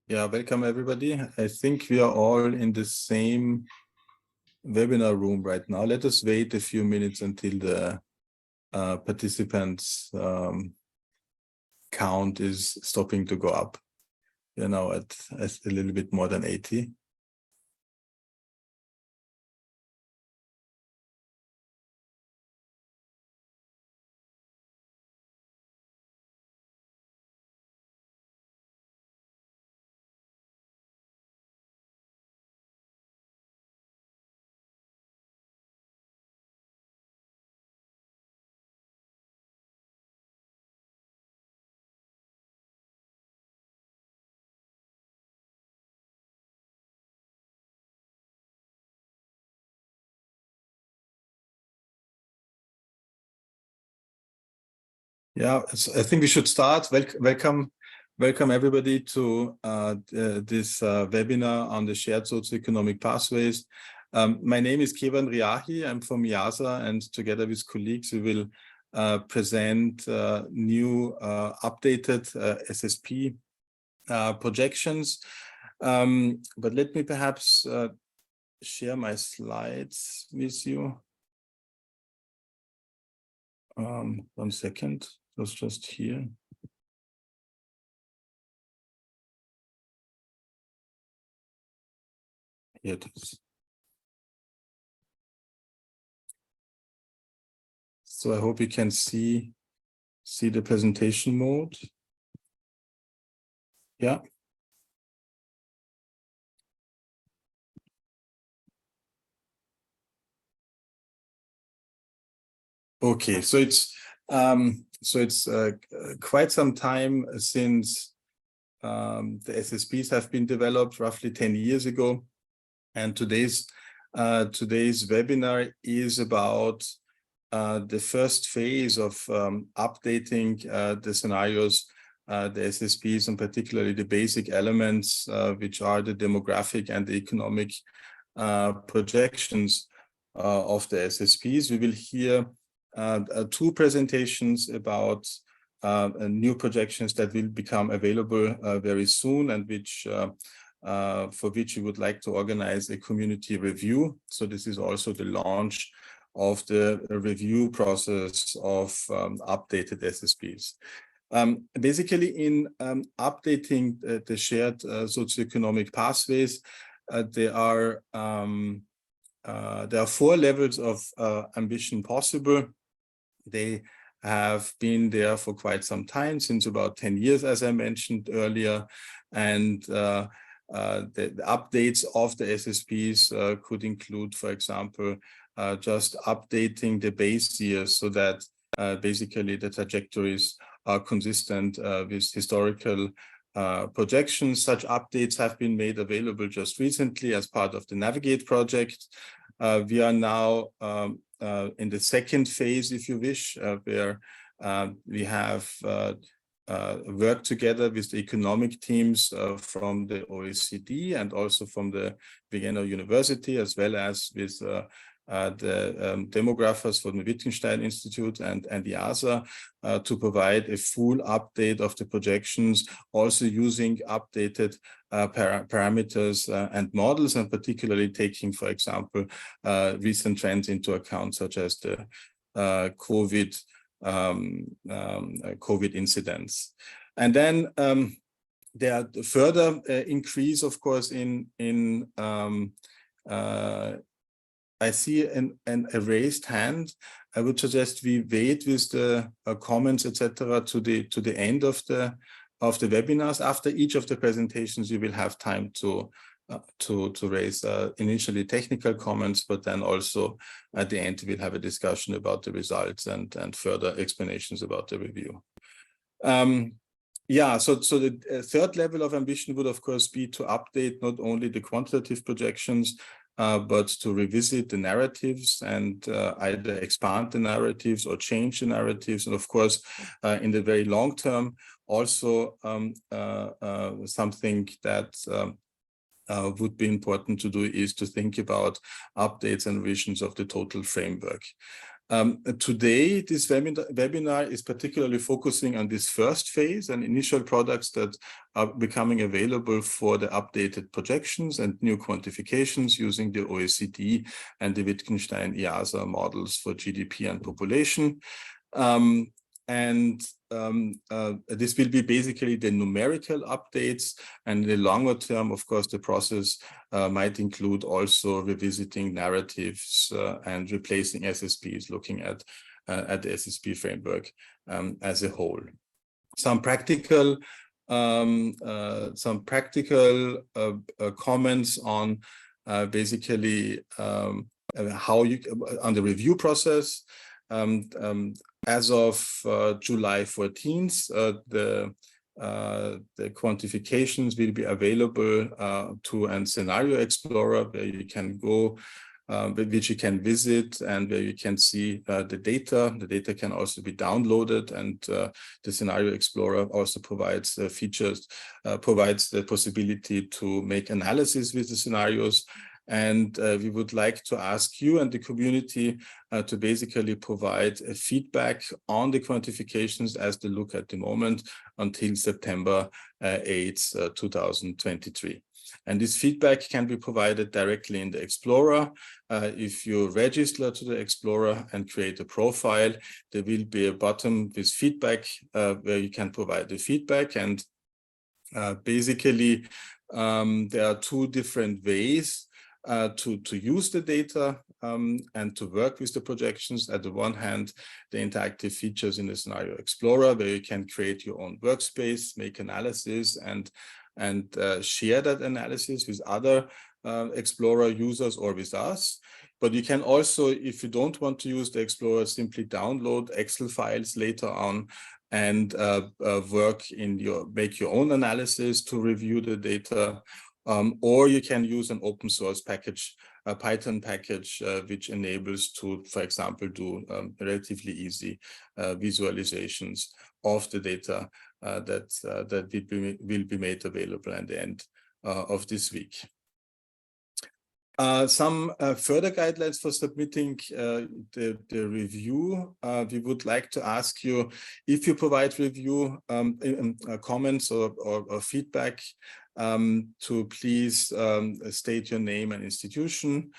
Yeah, welcome everybody. I think we are all in the same webinar room right now. Let us wait a few minutes until the participants count is stopping to go up. We're now at a little bit more than 80. Yeah, I think we should start. Welcome everybody to this webinar on the shared socioeconomic pathways. My name is Keywan Riahi. I'm from IIASA, and together with colleagues, we will present new updated SSP projections. But let me perhaps share my slides with you. 1 second. It was just here. Here it is. So I hope you can see the presentation mode. Yeah. Okay, so it's quite some time since the SSPs have been developed, roughly 10 years ago, and today's webinar is about the first phase of updating the scenarios, the SSPs, and particularly the basic elements, which are the demographic and the economic projections of the SSPs. We will hear two presentations about new projections that will become available very soon, and which for which we would like to organize a community review. So this is also the launch of the review process of updated SSPs. Basically, in updating the shared socioeconomic pathways, there are 4 levels of ambition possible. They have been there for quite some time, since about 10 years, as I mentioned earlier, and the updates of the SSPs could include, for example, just updating the base years so that basically the trajectories are consistent with historical projections. Such updates have been made available just recently as part of the Navigate project. We are now in the second phase, if you wish, where we have worked together with the economic teams from the OECD and also from the Vienna University, as well as with the demographers from the Wittgenstein Institute and IIASA to provide a full update of the projections, also using updated parameters and models, and particularly taking, for example, recent trends into account, such as the COVID incidents. And then there are further increase, of course, in I see a raised hand. I would suggest we wait with the comments, etc., to the end of the webinars. After each of the presentations, you will have time to raise initially technical comments, but then also at the end we'll have a discussion about the results and further explanations about the review. Yeah, so the third level of ambition would, of course, be to update not only the quantitative projections, but to revisit the narratives and either expand the narratives or change the narratives. And of course, in the very long term, also something that would be important to do is to think about updates and revisions of the total framework. Today, this webinar is particularly focusing on this first phase and initial products that are becoming available for the updated projections and new quantifications using the OECD and the Wittgenstein IIASA models for GDP and population. This will be basically the numerical updates, and in the longer term, of course, the process might include also revisiting narratives and replacing SSPs, looking at the SSP framework as a whole. Some practical comments on basically how you on the review process. As of July 14th, the quantifications will be available to a scenario explorer where you can go, which you can visit, and where you can see the data. The data can also be downloaded, and the scenario explorer also provides features, provides the possibility to make analysis with the scenarios. And we would like to ask you and the community to basically provide feedback on the quantifications as they look at the moment until September 8th, 2023. And this feedback can be provided directly in the Explorer. If you register to the Explorer and create a profile, there will be a button with feedback where you can provide the feedback. And basically, there are two different ways to use the data and to work with the projections. At the one hand, the interactive features in the Scenario Explorer, where you can create your own workspace, make analysis, and share that analysis with other Explorer users or with us. But you can also, if you don't want to use the Explorer, simply download Excel files later on and make your own analysis to review the data. Or you can use an open source package, a Python package, which enables to, for example, do relatively easy visualizations of the data that will be made available at the end of this week. Some further guidelines for submitting the review. We would like to ask you, if you provide review comments or feedback, to please state your name and institution,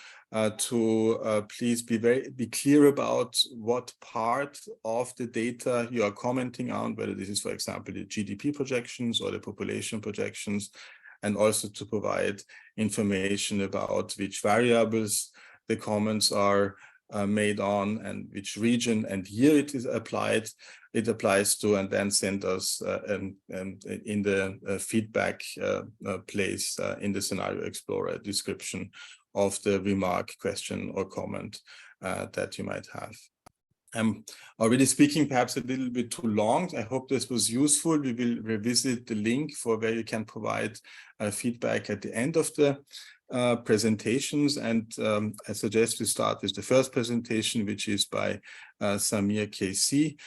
to please be clear about what part of the data you are commenting on, whether this is, for example, the GDP projections or the population projections, and also to provide information about which variables the comments are made on and which region and year it is applied. It applies to, and then send us in the feedback place in the Scenario Explorer a description of the remark, question, or comment that you might have. I'm already speaking perhaps a little bit too long. I hope this was useful. We will revisit the link for where you can provide feedback at the end of the presentations, and I suggest we start with the first presentation, which is by Samir KC,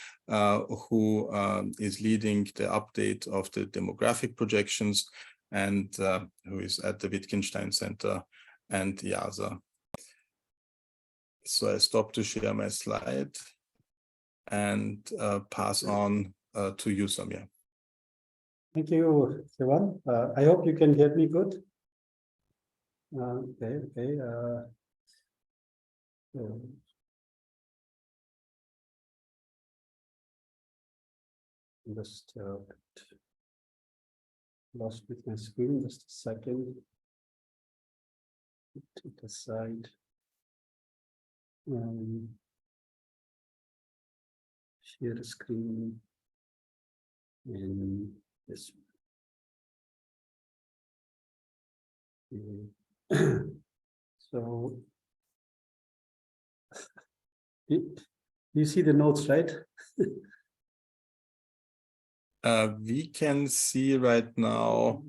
who is leading the update of the demographic projections and who is at the Wittgenstein Center and IIASA. So I stop to share my slide and pass on to you, Samir. Thank you, Keywan. I hope you can hear me good. Okay. Just lost with my screen. Just a second. Put it aside. Share the screen in this. So you see the notes, right? We can see right now,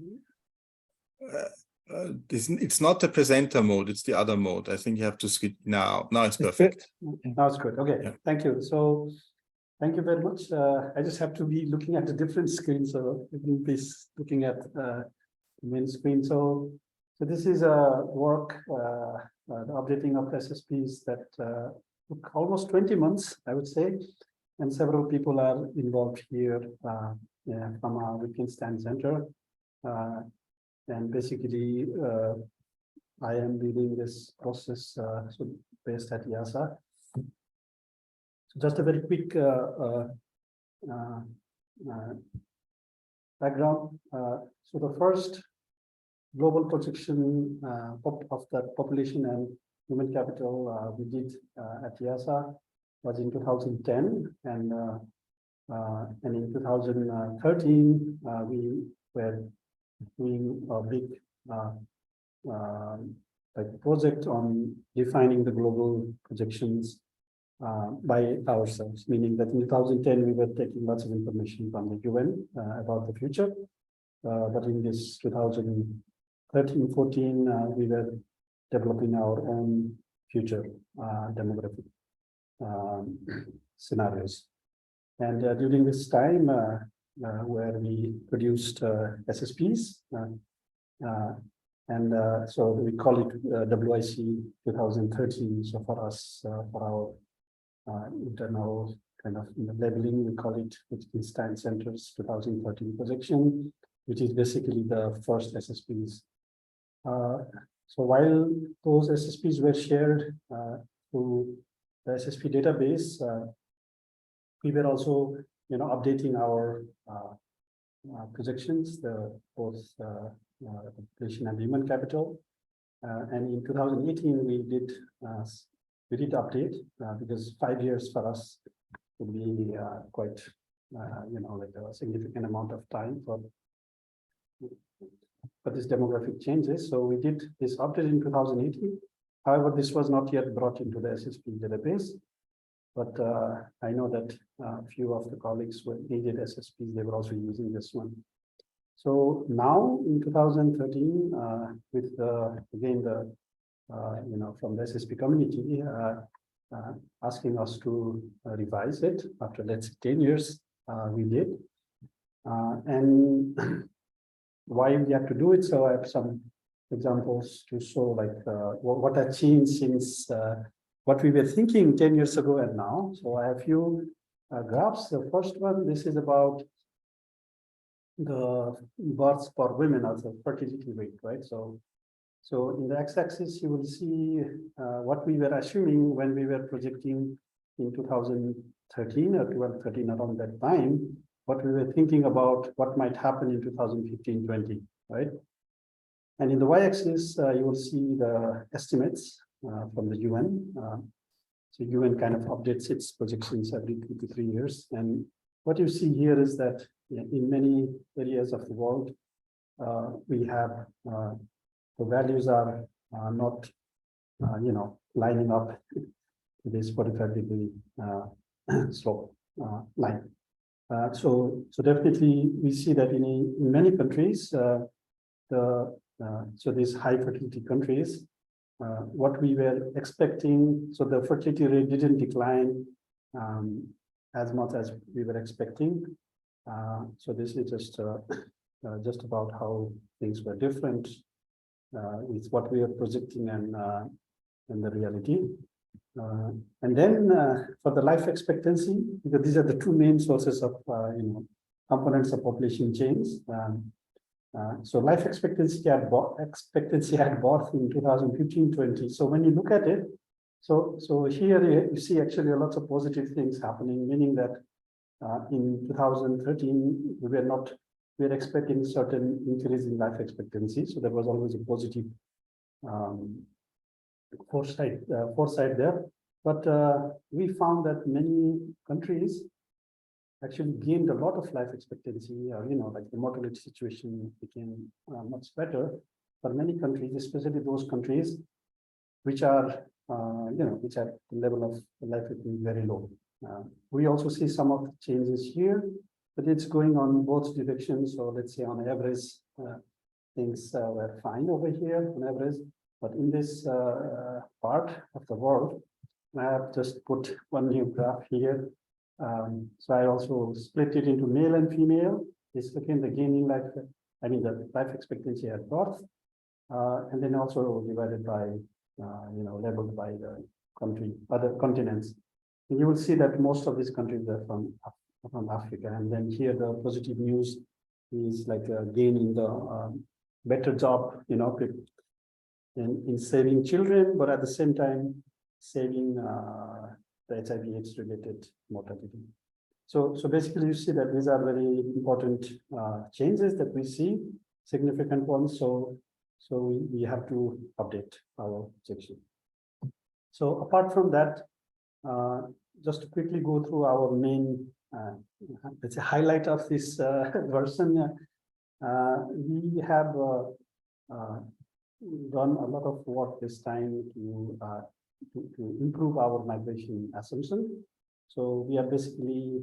it's not the presenter mode, it's the other mode. I think you have to switch now. Now it's perfect. Now it's good. Okay, yeah. Thank you. So thank you very much. I just have to be looking at a different screen, so you can be looking at the main screen. So this is a work, the updating of SSPs that took almost 20 months, I would say, and several people are involved here from our Wittgenstein Center. And basically, I am leading this process based at IIASA. So just a very quick background. So the first global projection of the population and human capital we did at IIASA was in 2010, and in 2013 we were doing a big project on defining the global projections by ourselves, meaning that in 2010 we were taking lots of information from the UN about the future, but in this 2013-14 we were developing our own future demographic scenarios. And during this time where we produced SSPs, so we call it WIC 2013. So for us, for our internal kind of labeling, we call it Wittgenstein Center's 2013 projection, which is basically the first SSPs. So while those SSPs were shared through the SSP database, we were also, updating our projections, both population and human capital. And in 2018, we did update because 5 years for us would be quite, like a significant amount of time for this demographic changes. So we did this update in 2018. However, this was not yet brought into the SSP database. But I know that a few of the colleagues who needed SSPs, they were also using this one. So now in 2013, with again from the SSP community asking us to revise it after, let's say, 10 years, we did. And why we have to do it? So I have some examples to show like what has changed since what we were thinking 10 years ago and now. So I have a few graphs. The first one, this is about the births per women as a fertility rate, right? So in the x-axis, you will see what we were assuming when we were projecting in 2013 or 12-13, around that time, what we were thinking about what might happen in 2015-20, right? And in the y-axis, you will see the estimates from the UN. So UN kind of updates its projections every 2 to 3 years. And what you see here is that in many areas of the world, we have the values are not, lining up to this 45-degree slope line. So definitely we see that in many countries, so these high fertility countries, what we were expecting, so the fertility rate didn't decline as much as we were expecting. So this is just about how things were different with what we are projecting and the reality. And then for the life expectancy, because these are the two main sources of components of population change. So life expectancy at birth in 2015-20. So when you look at it, so here you see actually lots of positive things happening, meaning that in 2013 we were expecting certain increase in life expectancy. So there was always a positive foresight there. But we found that many countries actually gained a lot of life expectancy, like the mortality situation became much better for many countries, especially those countries which are, which are the level of life being very low. We also see some of the changes here, but it's going on both directions. So let's say on average, things were fine over here on average, but in this part of the world, I have just put one new graph here. So I also split it into male and female. This again the gaining life, the life expectancy at birth, and then also divided by, labeled by the other continents. And you will see that most of these countries are from Africa. And then here the positive news is like gaining the better job, in saving children, but at the same time saving the HIV/AIDS related mortality. So basically you see that these are very important changes that we see, significant ones. So we have to update our section. So apart from that, just to quickly go through our main, let's say, highlight of this version. We have done a lot of work this time to improve our migration assumption. So we are basically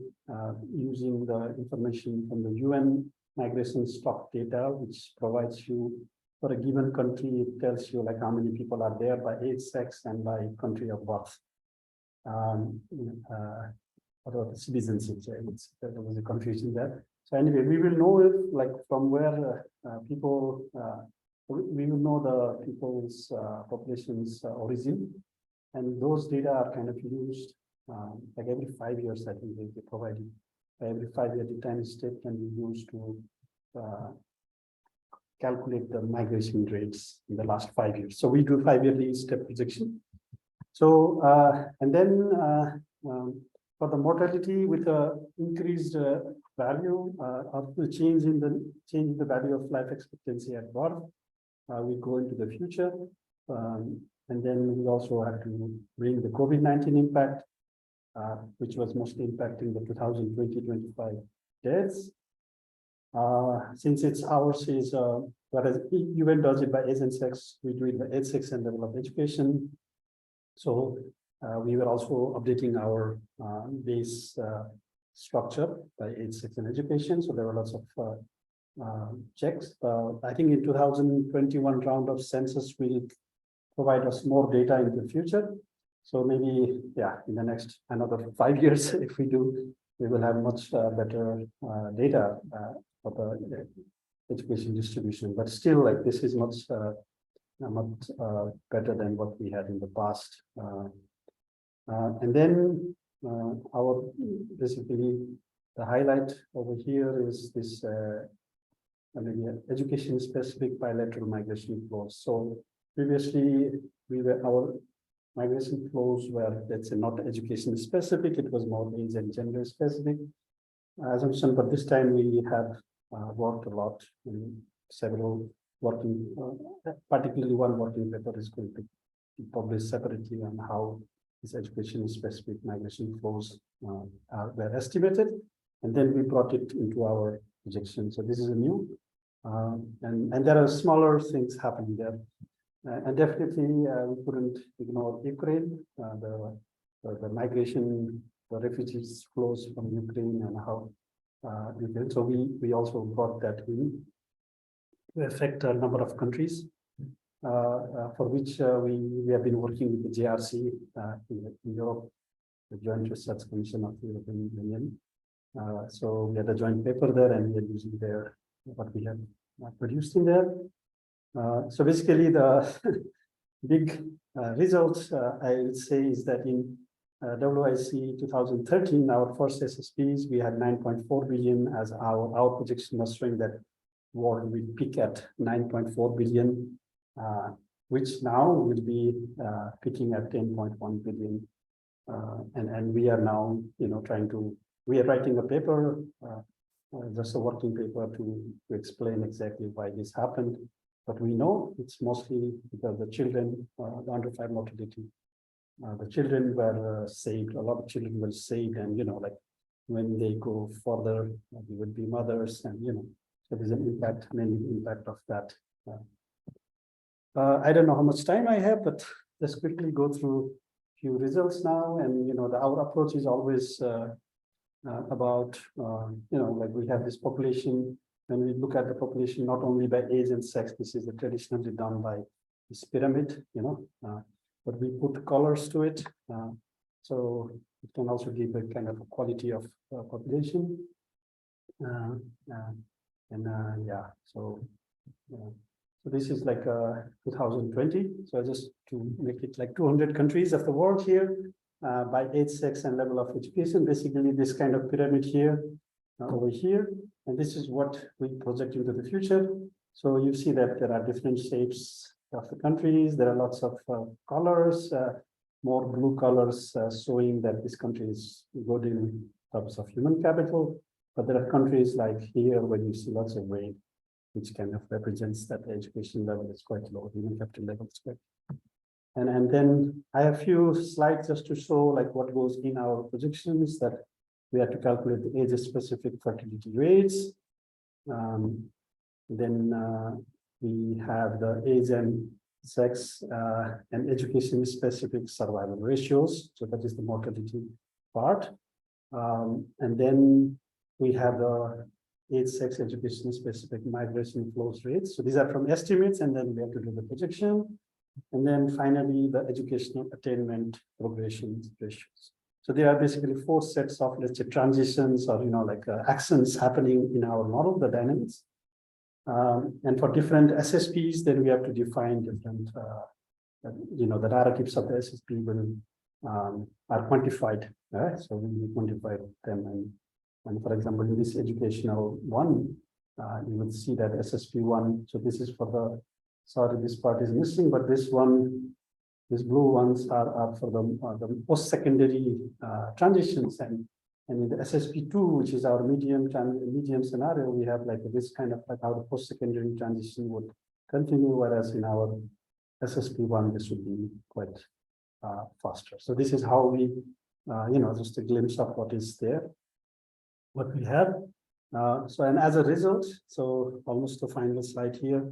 using the information from the UN migration stock data, which provides you, for a given country, it tells you like how many people are there by age, sex, and by country of birth. Or citizenship, there was a confusion there. So anyway, we will know if, like, from where people, we will know the people's population's origin, and those data are kind of used like every 5 years. I think they provide it. Every 5 year data state can be used to calculate the migration rates in the last 5 years. So we do 5 yearly step projection. So and then for the mortality with the increased value of the change in the value of life expectancy at birth, we go into the future, and then we also have to bring the COVID-19 impact, which was mostly impacting the 2020-25 deaths. Since it's ours is whereas UN does it by age and sex, we do it by age, sex, and level of education. So we were also updating our base structure by age, sex, and education. So there were lots of checks. I think in 2021 round of census will provide us more data in the future. So maybe, yeah, in the next another 5 years, if we do, we will have much better data for the education distribution. But still, like, this is much better than what we had in the past. And then our basically the highlight over here is this maybe education specific bilateral migration flows. So previously our migration flows were, let's say, not education specific, it was more age and gender specific assumption, but this time we have worked a lot in several working, particularly one working paper is going to be published separately on how this education specific migration flows were estimated, and then we brought it into our projection. So this is a new, and there are smaller things happening there. And definitely we couldn't ignore Ukraine, the migration, the refugees flows from Ukraine and how Ukraine. So we also brought that in to affect a number of countries, for which we have been working with the JRC in Europe, the Joint Research Commission of the European Union. So we had a joint paper there, and we are using what we have produced in there. So basically the big results I would say is that in WIC 2013, our first SSPs, we had 9.4 billion as our projection was showing that world will peak at 9.4 billion, which now will be peaking at 10.1 billion. And we are now, we are writing a paper, just a working paper to explain exactly why this happened. But we know it's mostly because the children, the under 5 mortality, the children were saved. A lot of children were saved, and like when they go further, they would be mothers, and so there's an impact, mainly impact of that. I don't know how much time I have, but let's quickly go through a few results now. And our approach is always about like we have this population. When we look at the population, not only by age and sex, this is traditionally done by this pyramid, but we put colors to it. So it can also give a kind of a quality of population. So So this is like 2020. So just to make it like 200 countries of the world here by age, sex, and level of education. Basically, this kind of pyramid here, over here. And this is what we project into the future. So you see that there are different shapes of the countries. There are lots of colors, more blue colors showing that this country is good in terms of human capital. But there are countries like here where you see lots of red, which kind of represents that the education level is quite low, human capital level is quite. And then I have a few slides just to show like what goes in our projections, that we have to calculate the age-specific fertility rates. Then we have the age and sex and education-specific survival ratios. So that is the mortality part. And then we have the age, sex, education-specific migration flows rates. So these are from estimates, and then we have to do the projection. And then finally, the educational attainment progression ratios. So there are basically 4 sets of, let's say, transitions or, like actions happening in our model, the dynamics. And for different SSPs, then we have to define different, the narratives of the SSP will are quantified. Right? So we quantify them. And for example, in this educational one, you will see that SSP1. So this is for the, sorry, this part is missing, but this one, these blue ones are for the post-secondary transitions. And in the SSP2, which is our medium scenario, we have like this kind of like how the post-secondary transition would continue, whereas in our SSP1, this would be quite faster. So this is how we, just a glimpse of what is there, what we have. So, and as a result, so almost the final slide here.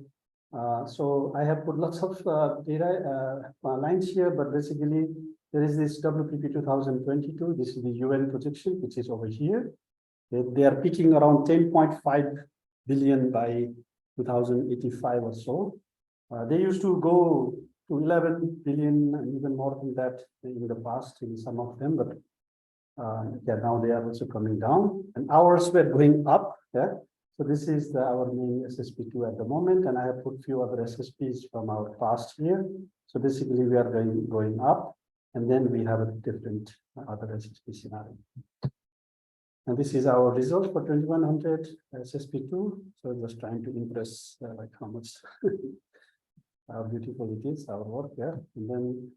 So I have put lots of data lines here, but basically there is this WPP 2022. This is the UN projection, which is over here. They are peaking around 10.5 billion by 2085 or so. They used to go to 11 billion and even more than that in the past in some of them, but yeah, now they are also coming down, and ours were going up. Yeah. So this is our main SSP2 at the moment, and I have put few other SSPs from our past here. So basically we are going up, and then we have a different other SSP scenario. And this is our result for 2100 SSP2. So just trying to impress like how much how beautiful it is, our work. Yeah. And then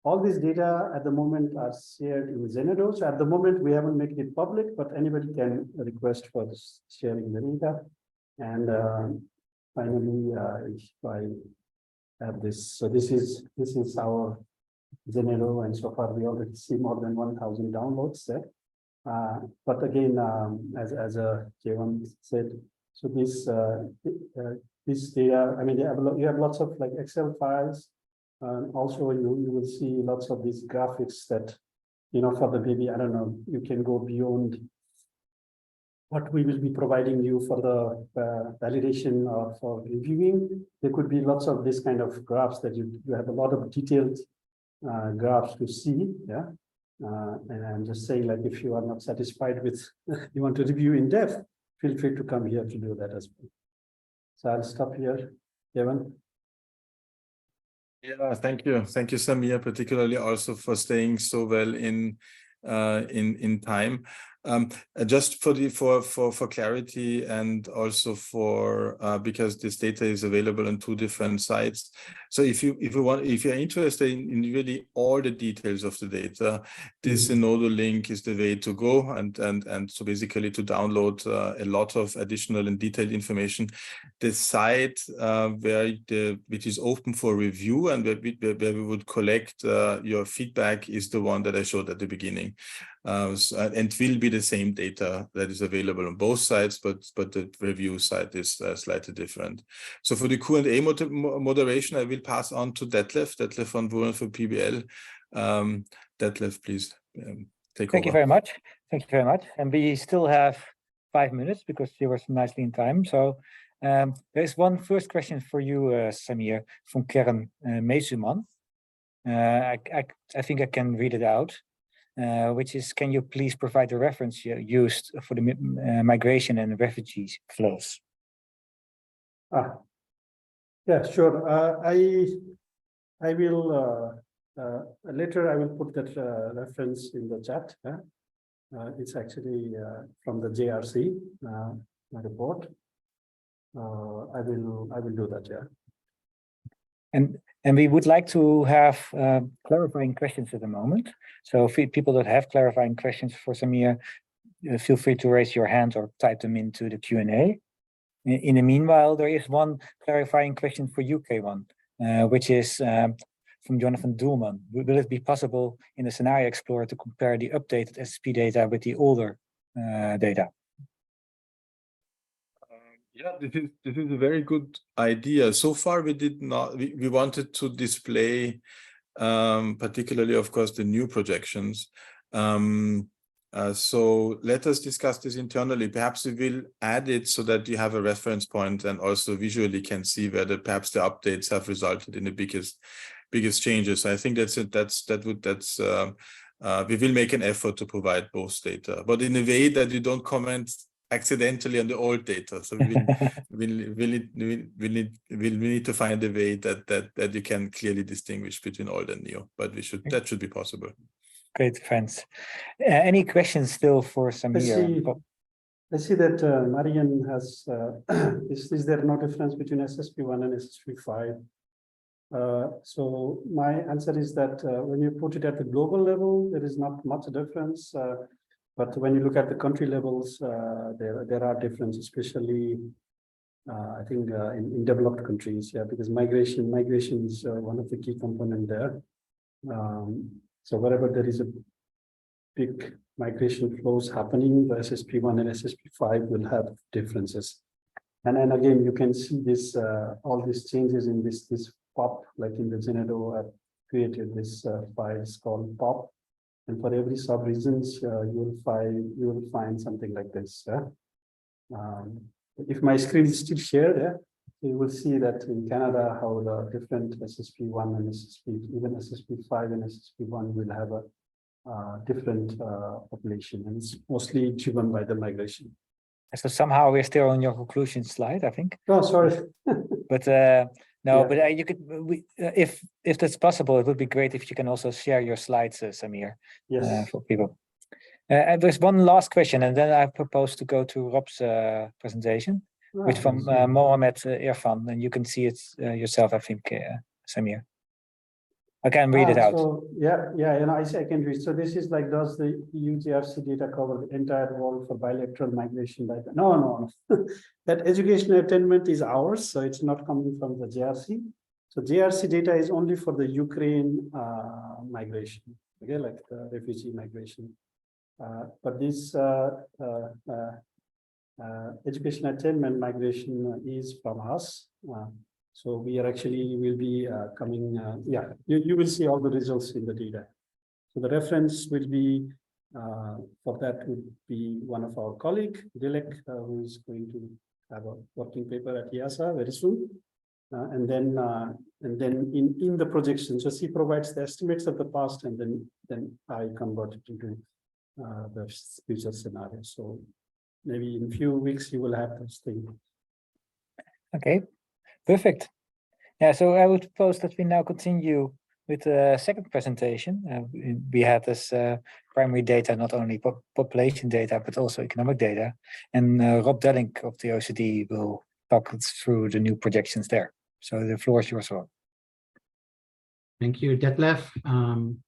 all this data at the moment are shared in Zenodo. So at the moment, we haven't made it public, but anybody can request for this sharing the data. And finally, if I have this, so this is our Zenodo, and so far we already see more than 1,000 downloads there. But again, as Keywan said, so this data, I mean, you have lots of like Excel files. Also, you will see lots of these graphics that, for the baby, I don't know, you can go beyond what we will be providing you for the validation or for reviewing. There could be lots of this kind of graphs that you have a lot of detailed graphs to see. Yeah. And I'm just saying, like, if you are not satisfied with, you want to review in depth, feel free to come here to do that as well. So I'll stop here, Keywan. Yeah, thank you, Samir, particularly also for staying so well in time. Just for clarity, and also for because this data is available on 2 different sites. So if you're interested in really all the details of the data, this Zenodo link is the way to go, and so basically to download a lot of additional and detailed information. The site which is open for review and where we would collect your feedback is the one that I showed at the beginning. And will be the same data that is available on both sides, but the review site is slightly different. So for the Q&A moderation, I will pass on to Detlef van Vuuren for PBL. Detlef, please take over. Thank you very much. Thank you very much. And we still have 5 minutes because you were nicely in time. So there's one first question for you, Samir, from Karen Meeseman. I think I can read it out. Which is, can you please provide the reference used for the migration and refugees flows? Yeah, sure. I will later I will put that reference in the chat. It's actually from the JRC report. I will do that. Yeah. And we would like to have clarifying questions at the moment. So if people that have clarifying questions for Samir, feel free to raise your hand or type them into the Q&A. In the meanwhile, there is one clarifying question for you, Keywan, which is from Jonathan Doelman. Will it be possible in the Scenario Explorer to compare the updated SSP data with the older data? Yeah, this is a very good idea. So far, we did not. We wanted to display, particularly, of course, the new projections. So let us discuss this internally. Perhaps we will add it so that you have a reference point and also visually can see whether perhaps the updates have resulted in the biggest changes. I think we will make an effort to provide both data, but in a way that you don't comment accidentally on the old data. So we'll need to find a way that you can clearly distinguish between old and new. But that should be possible. Great, thanks. Any questions still for Samir? I see that Marian has, is there no difference between SSP1 and SSP5? So my answer is that when you put it at the global level, there is not much difference. But when you look at the country levels, there are differences, especially I think in developed countries, yeah, because migration is one of the key components there. So wherever there is a big migration flows happening, the SSP1 and SSP5 will have differences. And then again, you can see this all these changes in this POP, like in the Genedo have created this files called POP. And for every sub-regions, you will find something like this. If my screen is still shared, you will see that in Canada, how the different SSP1 and even SSP5 and SSP1 will have a different population, and it's mostly driven by the migration. So somehow we're still on your conclusion slide, I think. Oh, sorry. But no, yeah. But you could, if that's possible, it would be great if you can also share your slides, Samir, yes, for people. There's one last question, and then I propose to go to Rob's presentation, which from Mohamed Irfan, and you can see it yourself, I think, Samir. I can read it out. So, and I can read. So this is like, does the EU JRC data cover the entire world for bilateral migration data? No. That educational attainment is ours, so it's not coming from the JRC. So JRC data is only for the Ukraine migration, okay, like the refugee migration. But this educational attainment migration is from us. So we are actually will be coming, you will see all the results in the data. So the reference will be, for that would be one of our colleague, Delink, who is going to have a working paper at IIASA very soon. And then in the projection, so she provides the estimates of the past, and then I convert it into the future scenario. So maybe in a few weeks you will have this thing. Okay. Perfect. Yeah, so I would propose that we now continue with the second presentation. We had this primary data, not only population data, but also economic data. And Rob Delink of the OECD will talk us through the new projections there. So the floor is yours, Rob. Thank you, Detlef. I'm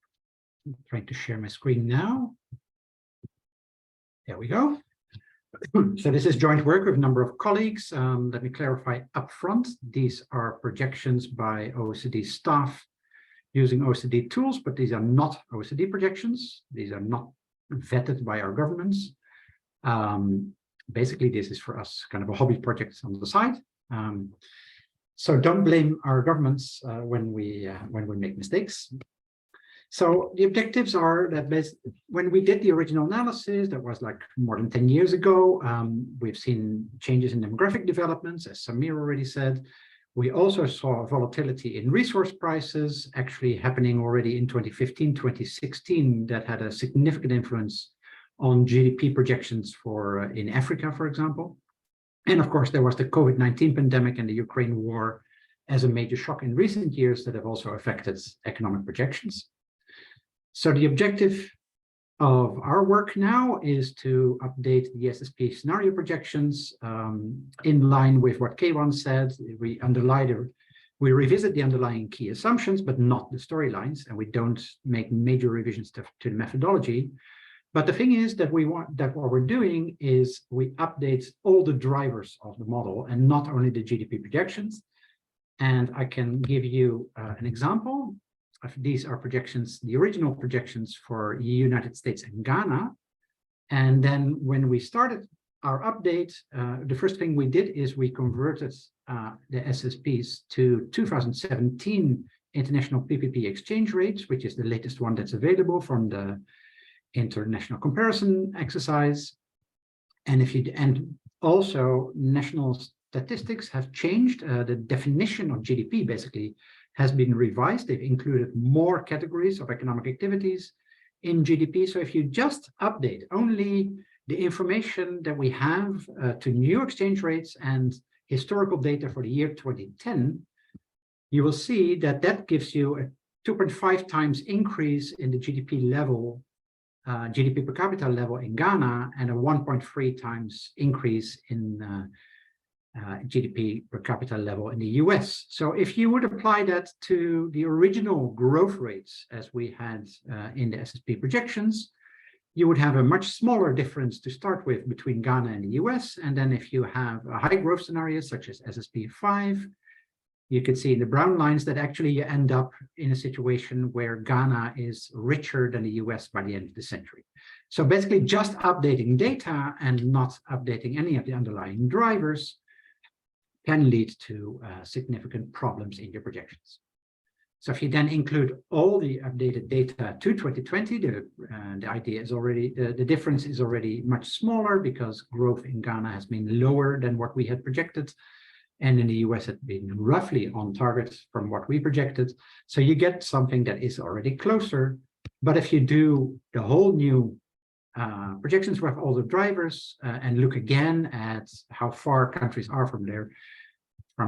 trying to share my screen now. There we go. So this is joint work with a number of colleagues. Let me clarify upfront. These are projections by OECD staff using OECD tools, but these are not OECD projections. These are not vetted by our governments. Basically, this is for us kind of a hobby project on the side. So don't blame our governments when we make mistakes. So the objectives are that when we did the original analysis, that was like more than 10 years ago, we've seen changes in demographic developments, as Samir already said. We also saw volatility in resource prices actually happening already in 2015, 2016, that had a significant influence on GDP projections for in Africa, for example. And of course, there was the COVID-19 pandemic and the Ukraine war as a major shock in recent years that have also affected economic projections. So the objective of our work now is to update the SSP scenario projections in line with what Keywan said. We revisit the underlying key assumptions, but not the storylines, and we don't make major revisions to the methodology. But the thing is that what we're doing is we update all the drivers of the model and not only the GDP projections. And I can give you an example. These are projections, the original projections for the United States and Ghana. And then when we started our update, the first thing we did is we converted the SSPs to 2017 international PPP exchange rates, which is the latest one that's available from the international comparison exercise. And also national statistics have changed. The definition of GDP basically has been revised. They've included more categories of economic activities in GDP. So if you just update only the information that we have to new exchange rates and historical data for the year 2010, you will see that that gives you a 2.5 times increase in the GDP level, GDP per capita level in Ghana, and a 1.3 times increase in GDP per capita level in the US. So if you would apply that to the original growth rates as we had in the SSP projections, you would have a much smaller difference to start with between Ghana and the US. And then if you have a high growth scenario such as SSP 5, you can see in the brown lines that actually you end up in a situation where Ghana is richer than the US by the end of the century. So basically just updating data and not updating any of the underlying drivers can lead to significant problems in your projections. So if you then include all the updated data to 2020, the idea is already, the difference is already much smaller because growth in Ghana has been lower than what we had projected. And in the US, it's been roughly on target from what we projected. So you get something that is already closer. But if you do the whole new projections with all the drivers and look again at how far countries are from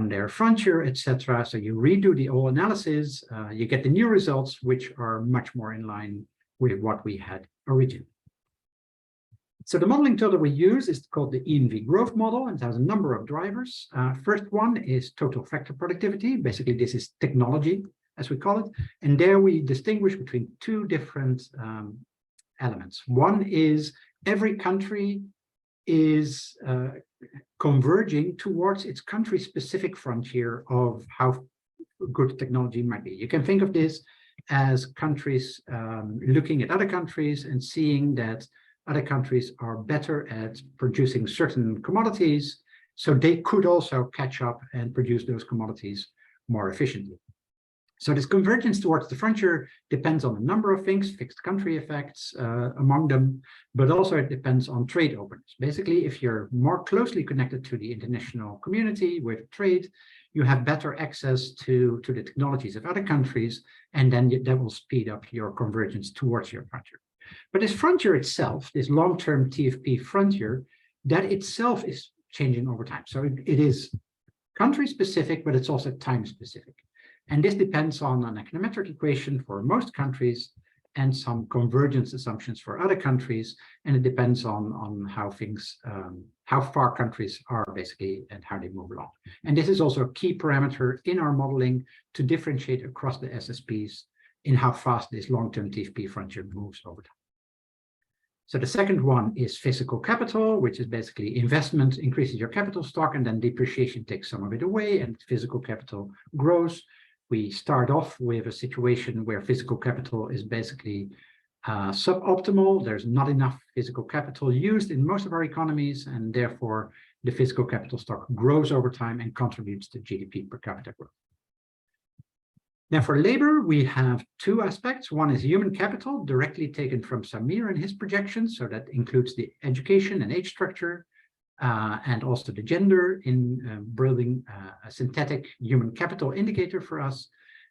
their frontier, etc. So you redo the whole analysis, you get the new results, which are much more in line with what we had originally. So the modeling tool that we use is called the ENV growth model, and it has a number of drivers. First one is total factor productivity. Basically, this is technology, as we call it. And there we distinguish between two different elements. One is every country is converging towards its country-specific frontier of how good technology might be. You can think of this as countries looking at other countries and seeing that other countries are better at producing certain commodities, so they could also catch up and produce those commodities more efficiently. So this convergence towards the frontier depends on a number of things, fixed country effects among them, but also it depends on trade openness. Basically, if you're more closely connected to the international community with trade, you have better access to the technologies of other countries, and then that will speed up your convergence towards your frontier. But this frontier itself, this long-term TFP frontier, that itself is changing over time. So it is country-specific, but it's also time-specific. And this depends on an econometric equation for most countries and some convergence assumptions for other countries. And it depends on how things, how far countries are basically and how they move along. And this is also a key parameter in our modeling to differentiate across the SSPs in how fast this long-term TFP frontier moves over time. So the second one is physical capital, which is basically investment increases your capital stock and then depreciation takes some of it away and physical capital grows. We start off with a situation where physical capital is basically suboptimal. There's not enough physical capital used in most of our economies, and therefore the physical capital stock grows over time and contributes to GDP per capita growth. Now for labor, we have two aspects. One is human capital, directly taken from Samir and his projections. So that includes the education and age structure, and also the gender in building a synthetic human capital indicator for us.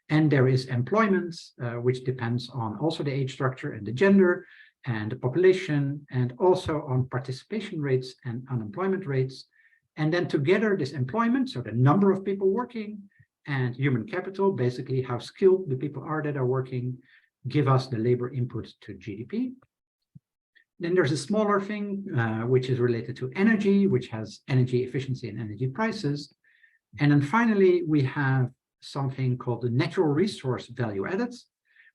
And there is employment, which depends on also the age structure and the gender and the population, and also on participation rates and unemployment rates. And then together this employment, so the number of people working, and human capital, basically how skilled the people are that are working, give us the labor input to GDP. Then there's a smaller thing, which is related to energy, which has energy efficiency and energy prices. And then finally, we have something called the natural resource value added,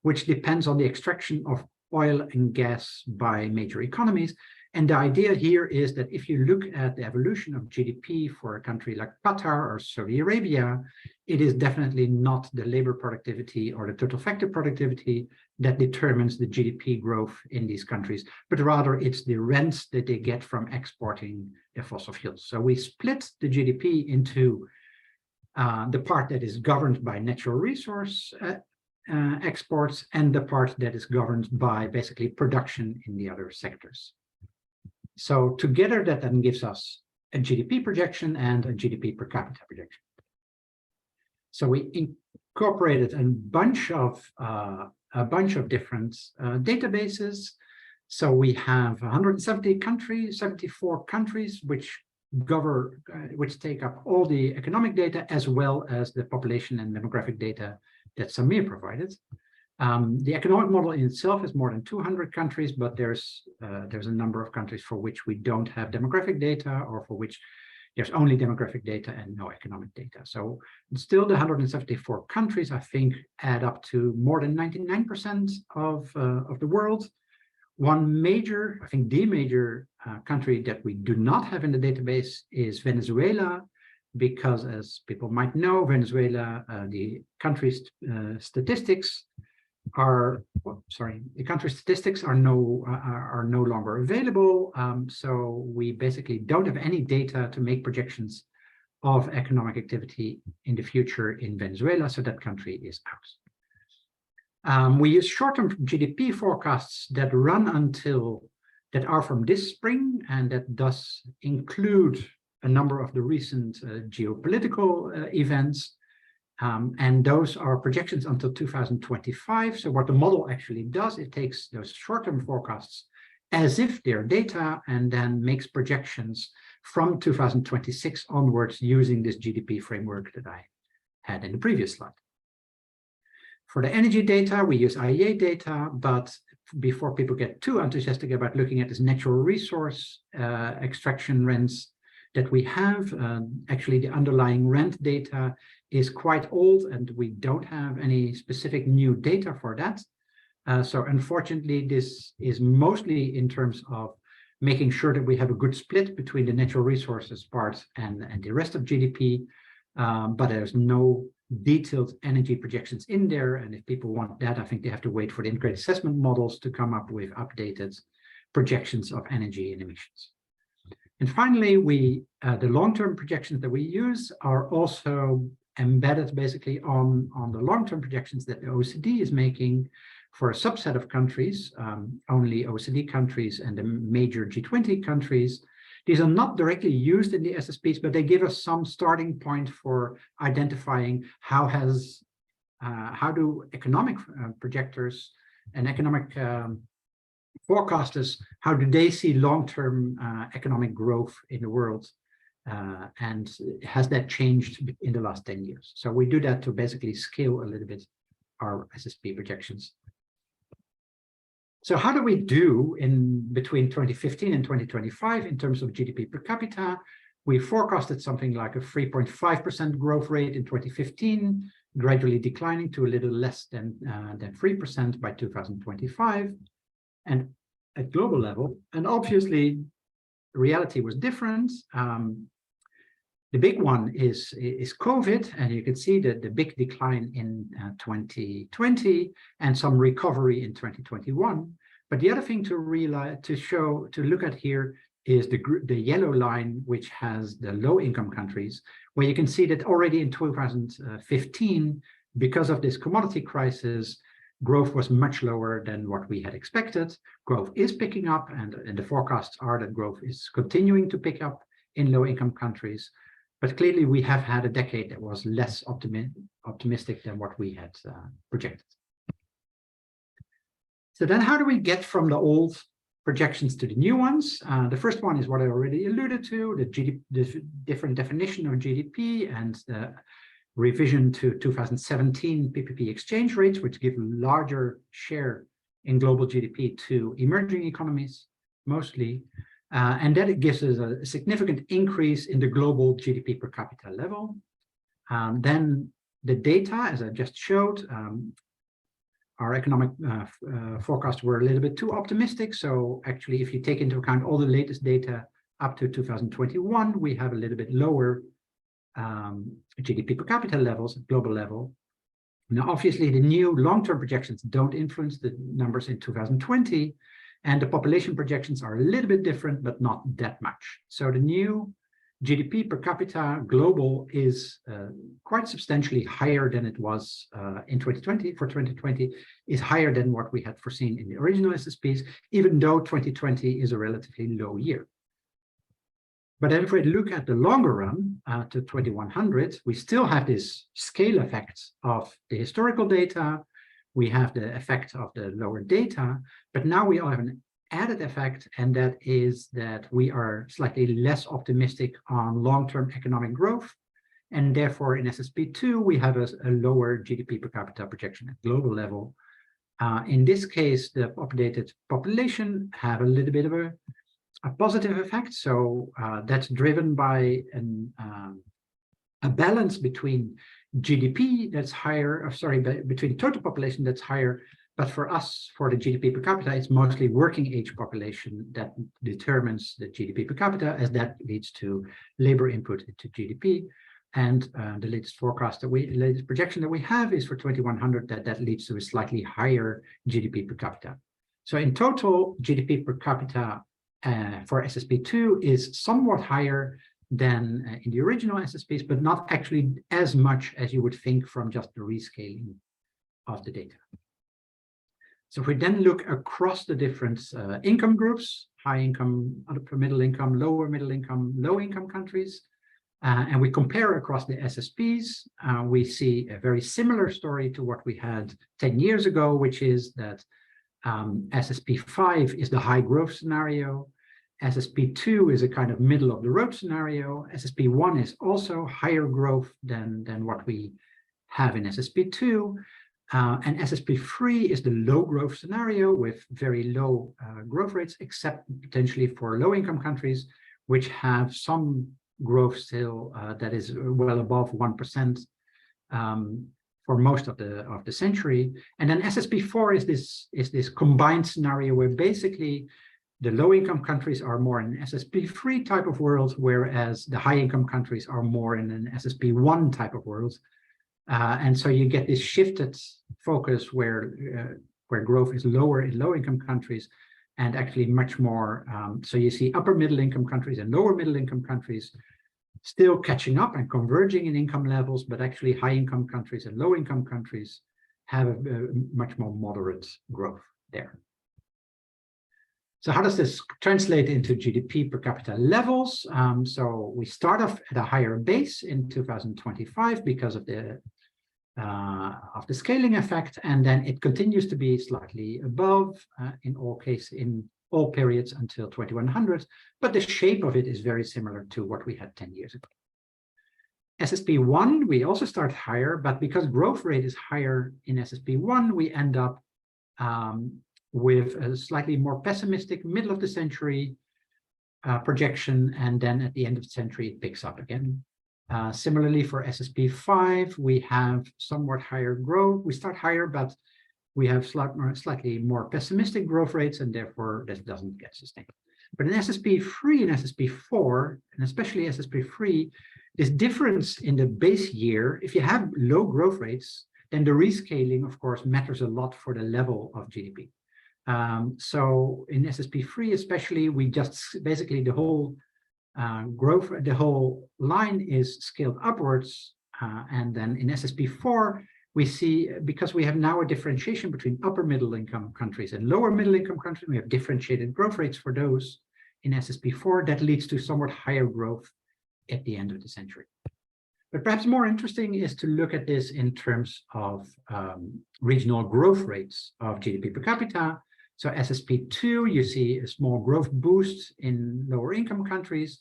which depends on the extraction of oil and gas by major economies. And the idea here is that if you look at the evolution of GDP for a country like Qatar or Saudi Arabia, it is definitely not the labor productivity or the total factor productivity that determines the GDP growth in these countries, but rather it's the rents that they get from exporting their fossil fuels. So we split the GDP into the part that is governed by natural resource exports and the part that is governed by basically production in the other sectors. So together that then gives us a GDP projection and a GDP per capita projection. So we incorporated a bunch of different databases. So we have 170 countries, 74 countries, which take up all the economic data as well as the population and demographic data that Samir provided. The economic model in itself is more than 200 countries, but there's a number of countries for which we don't have demographic data or for which there's only demographic data and no economic data. So still the 174 countries, I think, add up to more than 99% of the world. One major, I think the major country that we do not have in the database is Venezuela, because as people might know, Venezuela, the country's statistics are, the country statistics are no longer available. So we basically don't have any data to make projections of economic activity in the future in Venezuela. So that country is out. We use short-term GDP forecasts that are from this spring, and that does include a number of the recent geopolitical events. And those are projections until 2025. So what the model actually does, it takes those short-term forecasts as if they're data and then makes projections from 2026 onwards using this GDP framework that I had in the previous slide. For the energy data, we use IEA data, but before people get too enthusiastic about looking at this natural resource extraction rents that we have, actually the underlying rent data is quite old and we don't have any specific new data for that. So unfortunately, this is mostly in terms of making sure that we have a good split between the natural resources part and the rest of GDP, but there's no detailed energy projections in there. And if people want that, I think they have to wait for the integrated assessment models to come up with updated projections of energy and emissions. And finally, the long-term projections that we use are also embedded basically on the long-term projections that the OECD is making for a subset of countries, only OECD countries and the major G20 countries. These are not directly used in the SSPs, but they give us some starting point for identifying how do economic projectors and economic forecasters, how do they see long-term economic growth in the world, and has that changed in the last 10 years? So we do that to basically scale a little bit our SSP projections. So how do we do in between 2015 and 2025 in terms of GDP per capita? We forecasted something like a 3.5% growth rate in 2015, gradually declining to a little less than 3% by 2025. And at global level, and obviously reality was different. The big one is COVID, and you can see that the big decline in 2020 and some recovery in 2021. But the other thing to look at here is the yellow line, which has the low-income countries, where you can see that already in 2015, because of this commodity crisis, growth was much lower than what we had expected. Growth is picking up, and the forecasts are that growth is continuing to pick up in low-income countries. But clearly, we have had a decade that was less optimistic than what we had projected. So then how do we get from the old projections to the new ones? The first one is what I already alluded to, the different definition of GDP and revision to 2017 PPP exchange rates, which give larger share in global GDP to emerging economies, mostly. And that it gives us a significant increase in the global GDP per capita level. Then the data, as I just showed, our economic forecasts were a little bit too optimistic. So actually, if you take into account all the latest data up to 2021, we have a little bit lower GDP per capita levels at global level. Now, obviously, the new long-term projections don't influence the numbers in 2020, and the population projections are a little bit different, but not that much. So the new GDP per capita global is quite substantially higher than it was in 2020. For 2020, is higher than what we had foreseen in the original SSPs, even though 2020 is a relatively low year. But then if we look at the longer run to 2100, we still have this scale effect of the historical data. We have the effect of the lower data, but now we have an added effect, and that is that we are slightly less optimistic on long-term economic growth. And therefore, in SSP2, we have a lower GDP per capita projection at global level. In this case, the updated population have a little bit of a positive effect. So that's driven by a balance between GDP that's higher, between total population that's higher. But for us, for the GDP per capita, it's mostly working age population that determines the GDP per capita, as that leads to labor input into GDP. And the latest forecast latest projection that we have is for 2100 that leads to a slightly higher GDP per capita. So in total, GDP per capita for SSP2 is somewhat higher than in the original SSPs, but not actually as much as you would think from just the rescaling of the data. So if we then look across the different income groups, high income, upper middle income, lower middle income, low income countries, and we compare across the SSPs, we see a very similar story to what we had 10 years ago, which is that SSP5 is the high growth scenario. SSP2 is a kind of middle of the road scenario. SSP1 is also higher growth than what we have in SSP2. And SSP3 is the low growth scenario with very low growth rates, except potentially for low income countries, which have some growth still that is well above 1% for most of the century. And then SSP4 is this combined scenario where basically the low income countries are more in an SSP3 type of world, whereas the high income countries are more in an SSP1 type of world. And so you get this shifted focus where growth is lower in low income countries and actually much more. So you see upper middle income countries and lower middle income countries still catching up and converging in income levels, but actually high income countries and low income countries have a much more moderate growth there. So how does this translate into GDP per capita levels? So we start off at a higher base in 2025 because of the scaling effect, and then it continues to be slightly above in all periods until 2100, but the shape of it is very similar to what we had 10 years ago. SSP1, we also start higher, but because growth rate is higher in SSP1, we end up with a slightly more pessimistic middle of the century projection, and then at the end of the century it picks up again. Similarly for SSP5, we have somewhat higher growth. We start higher, but we have slightly more pessimistic growth rates, and therefore this doesn't get sustained. But in SSP3 and SSP4, and especially SSP3, this difference in the base year, if you have low growth rates, then the rescaling, of course, matters a lot for the level of GDP. So in SSP3 especially, we just basically the whole growth, the whole line is scaled upwards. And then in SSP4, we see, because we have now a differentiation between upper middle income countries and lower middle income countries, we have differentiated growth rates for those in SSP4 that leads to somewhat higher growth at the end of the century. But perhaps more interesting is to look at this in terms of regional growth rates of GDP per capita. So SSP2, you see a small growth boost in lower income countries.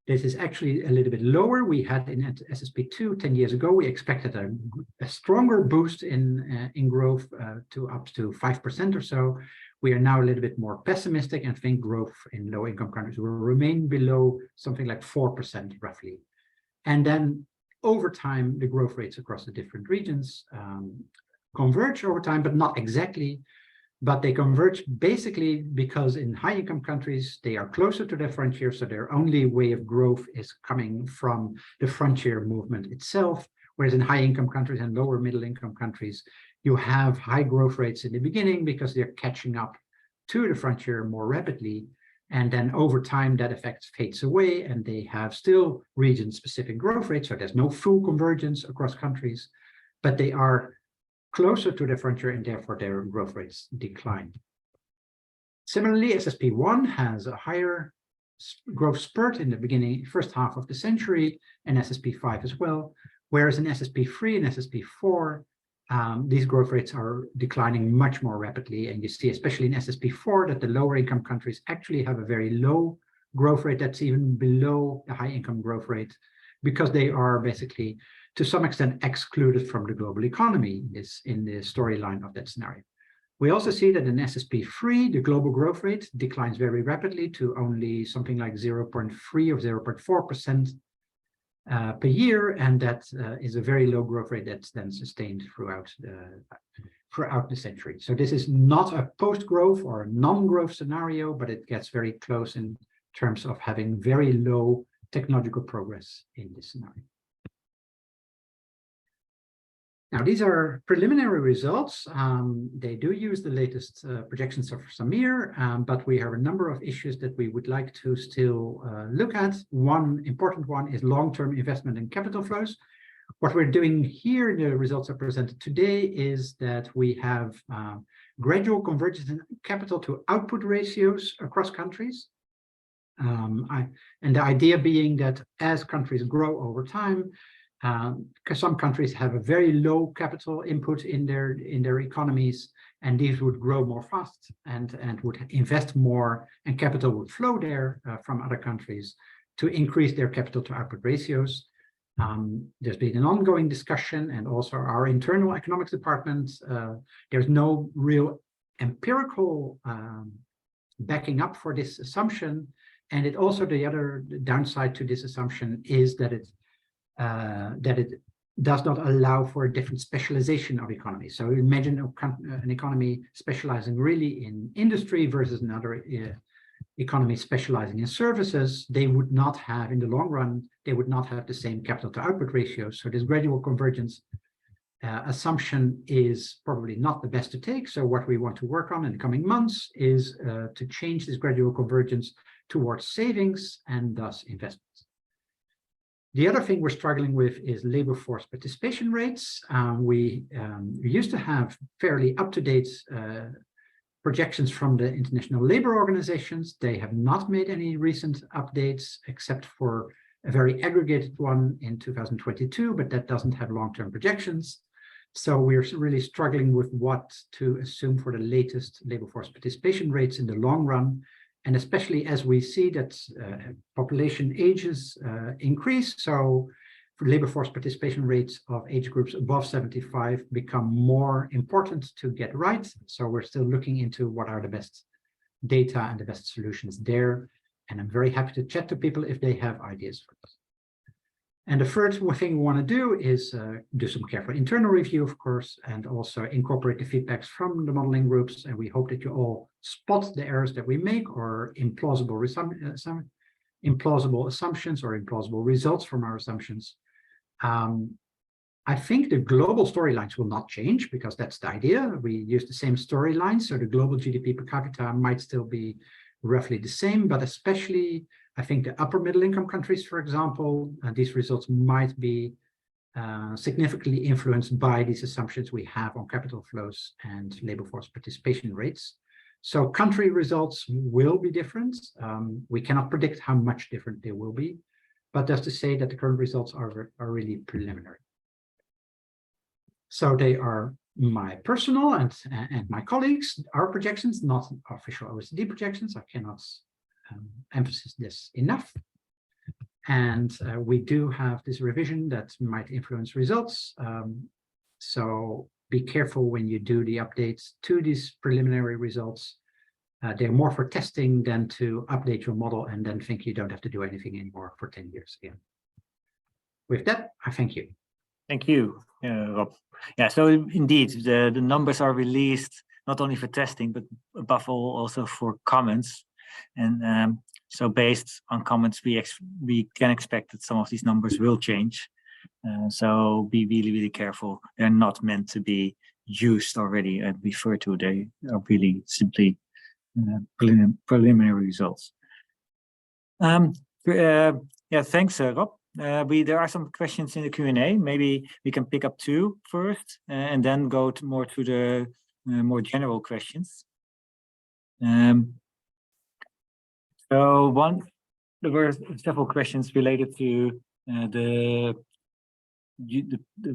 This is actually a little bit lower. We had in SSP2 10 years ago, we expected a stronger boost in growth to up to 5% or so. We are now a little bit more pessimistic and think growth in low-income countries will remain below something like 4% roughly. And then over time, the growth rates across the different regions converge over time, but not exactly. But they converge basically because in high-income countries, they are closer to their frontier, so their only way of growth is coming from the frontier movement itself, whereas in high-income countries and lower middle-income countries, you have high growth rates in the beginning because they're catching up to the frontier more rapidly, and then over time that effect fades away, and they have still region-specific growth rates, so there's no full convergence across countries, but they are closer to the frontier and therefore their growth rates decline. Similarly, SSP1 has a higher growth spurt in the beginning, first half of the century, and SSP5 as well, whereas in SSP3 and SSP4, these growth rates are declining much more rapidly. And you see, especially in SSP4, that the lower income countries actually have a very low growth rate that's even below the high income growth rate, because they are basically to some extent excluded from the global economy in the storyline of that scenario. We also see that in SSP3, the global growth rate declines very rapidly to only something like 0.3 or 0.4% per year, and that is a very low growth rate that's then sustained throughout the century. So this is not a post-growth or a non-growth scenario, but it gets very close in terms of having very low technological progress in this scenario. Now, these are preliminary results. They do use the latest projections of Samir, but we have a number of issues that we would like to still look at. One important one is long-term investment and capital flows. What we're doing here in the results are presented today is that we have gradual convergence in capital to output ratios across countries. And the idea being that as countries grow over time, because some countries have a very low capital input in their economies, and these would grow more fast and would invest more, and capital would flow there from other countries to increase their capital to output ratios. There's been an ongoing discussion, and also our internal economics department, there's no real empirical backing up for this assumption. And it also, the other downside to this assumption is that it does not allow for a different specialization of economies. So imagine an economy specializing really in industry versus another economy specializing in services. They would not have, in the long run, they would not have the same capital to output ratios. So this gradual convergence assumption is probably not the best to take. So what we want to work on in the coming months is to change this gradual convergence towards savings and thus investments. The other thing we're struggling with is labor force participation rates. We used to have fairly up-to-date projections from the international labor organizations. They have not made any recent updates except for a very aggregated one in 2022, but that doesn't have long-term projections. So we're really struggling with what to assume for the latest labor force participation rates in the long run. And especially as we see that population ages increase, so for labor force participation rates of age groups above 75 become more important to get right. So we're still looking into what are the best data and the best solutions there. And I'm very happy to chat to people if they have ideas for this. And the third thing we want to do is do some careful internal review, of course, and also incorporate the feedbacks from the modeling groups. And we hope that you all spot the errors that we make, or implausible assumptions or implausible results from our assumptions. I think the global storylines will not change because that's the idea. We use the same storylines, so the global GDP per capita might still be roughly the same, but especially I think the upper middle income countries, for example, these results might be significantly influenced by these assumptions we have on capital flows and labor force participation rates. So country results will be different. We cannot predict how much different they will be, but that's to say that the current results are really preliminary. So they are my personal and my colleagues, our projections, not official OECD projections. I cannot emphasize this enough. And we do have this revision that might influence results. So be careful when you do the updates to these preliminary results. They're more for testing than to update your model and then think you don't have to do anything anymore for 10 years again. With that, I thank you. Thank you, Rob. Yeah, so indeed, the numbers are released not only for testing, but above all also for comments. And so based on comments, we can expect that some of these numbers will change. So be really, really careful. They're not meant to be used already and referred to. They are really simply preliminary results. Yeah, thanks, Rob. There are some questions in the Q&A. Maybe we can pick up two first, and then go more to the more general questions. So there were several questions related to the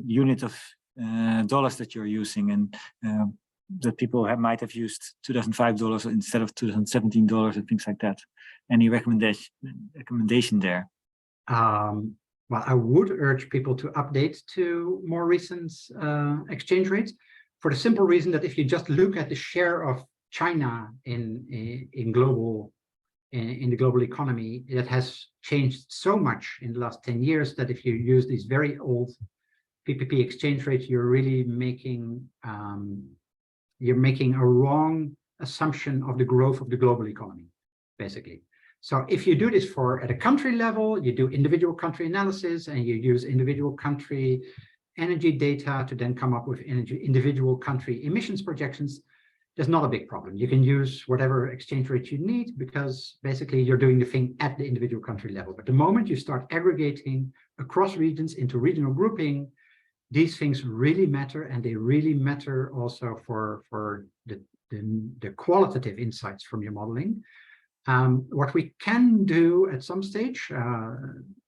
unit of dollars that you're using, and that people might have used $2005 instead of $2017 and things like that. Any recommendation there? Well, I would urge people to update to more recent exchange rates, for the simple reason that if you just look at the share of China in the global economy, it has changed so much in the last 10 years that if you use these very old PPP exchange rates, you're really making a wrong assumption of the growth of the global economy, basically. So if you do this at a country level, you do individual country analysis and you use individual country energy data to then come up with individual country emissions projections, there's not a big problem. You can use whatever exchange rate you need because basically you're doing the thing at the individual country level. But the moment you start aggregating across regions into regional grouping, these things really matter, and they really matter also for the qualitative insights from your modeling. What we can do at some stage,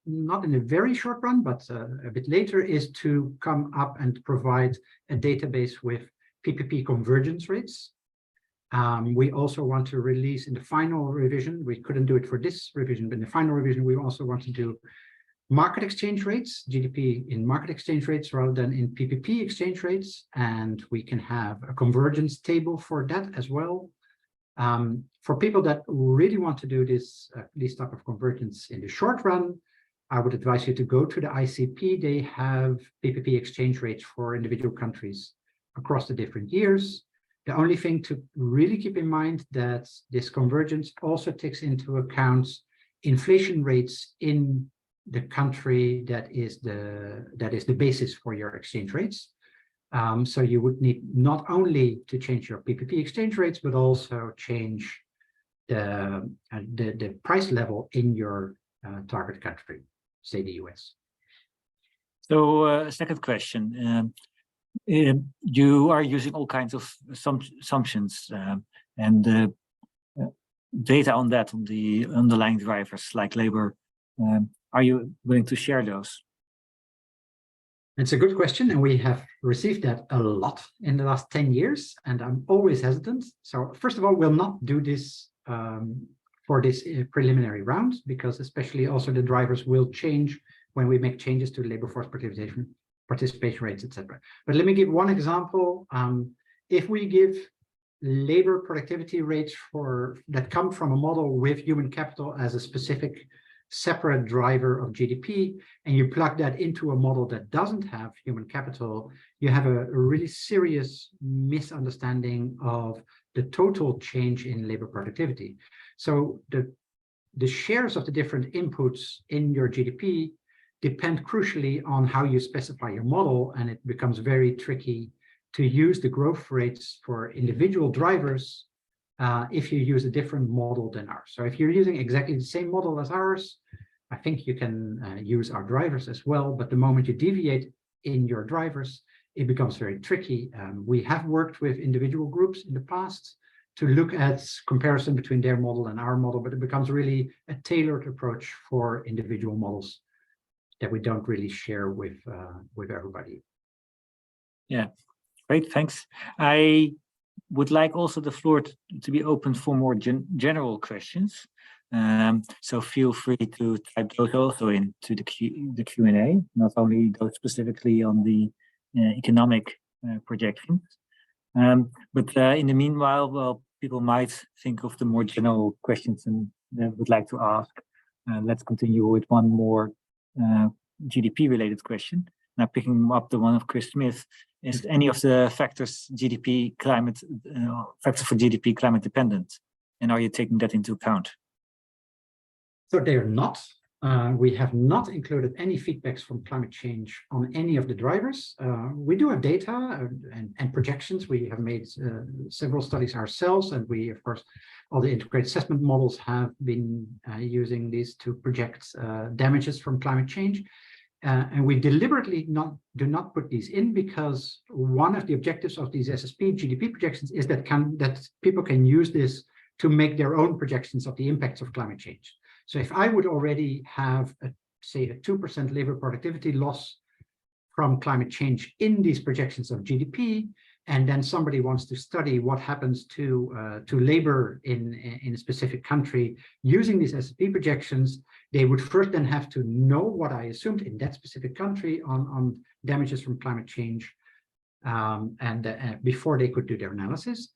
not in a very short run, but a bit later, is to come up and provide a database with PPP convergence rates. We also want to release in the final revision, we couldn't do it for this revision, but in the final revision, we also want to do market exchange rates, GDP in market exchange rates rather than in PPP exchange rates. And we can have a convergence table for that as well. For people that really want to do this type of convergence in the short run, I would advise you to go to the ICP. They have PPP exchange rates for individual countries across the different years. The only thing to really keep in mind that this convergence also takes into account inflation rates in the country that is the basis for your exchange rates. So you would need not only to change your PPP exchange rates, but also change the price level in your target country, say the US. So second question, you are using all kinds of assumptions and data on that, on the underlying drivers like labor. Are you willing to share those? It's a good question, and we have received that a lot in the last 10 years, and I'm always hesitant. So first of all, we'll not do this for this preliminary round, because especially also the drivers will change when we make changes to labor force participation rates, etc. But let me give one example. If we give labor productivity rates that come from a model with human capital as a specific separate driver of GDP, and you plug that into a model that doesn't have human capital, you have a really serious misunderstanding of the total change in labor productivity. So the shares of the different inputs in your GDP depend crucially on how you specify your model, and it becomes very tricky to use the growth rates for individual drivers if you use a different model than ours. So if you're using exactly the same model as ours, I think you can use our drivers as well. But the moment you deviate in your drivers, it becomes very tricky. We have worked with individual groups in the past to look at comparison between their model and our model, but it becomes really a tailored approach for individual models that we don't really share with everybody. Yeah, great, thanks. I would like also the floor to be open for more general questions. So feel free to type those also into the Q&A, not only those specifically on the economic projections. But in the meanwhile, well, people might think of the more general questions and they would like to ask. Let's continue with one more GDP-related question. Now, picking up the one of Chris Smith, is any of the factors factors for GDP climate dependent, and are you taking that into account? So they are not. We have not included any feedbacks from climate change on any of the drivers. We do have data and projections. We have made several studies ourselves, and we, of course, all the integrated assessment models have been using these to project damages from climate change. And we deliberately do not put these in because one of the objectives of these SSP GDP projections is that people can use this to make their own projections of the impacts of climate change. So if I would already have, say, a 2% labor productivity loss from climate change in these projections of GDP, and then somebody wants to study what happens to labor in a specific country using these SSP projections, they would first then have to know what I assumed in that specific country on damages from climate change, before they could do their analysis.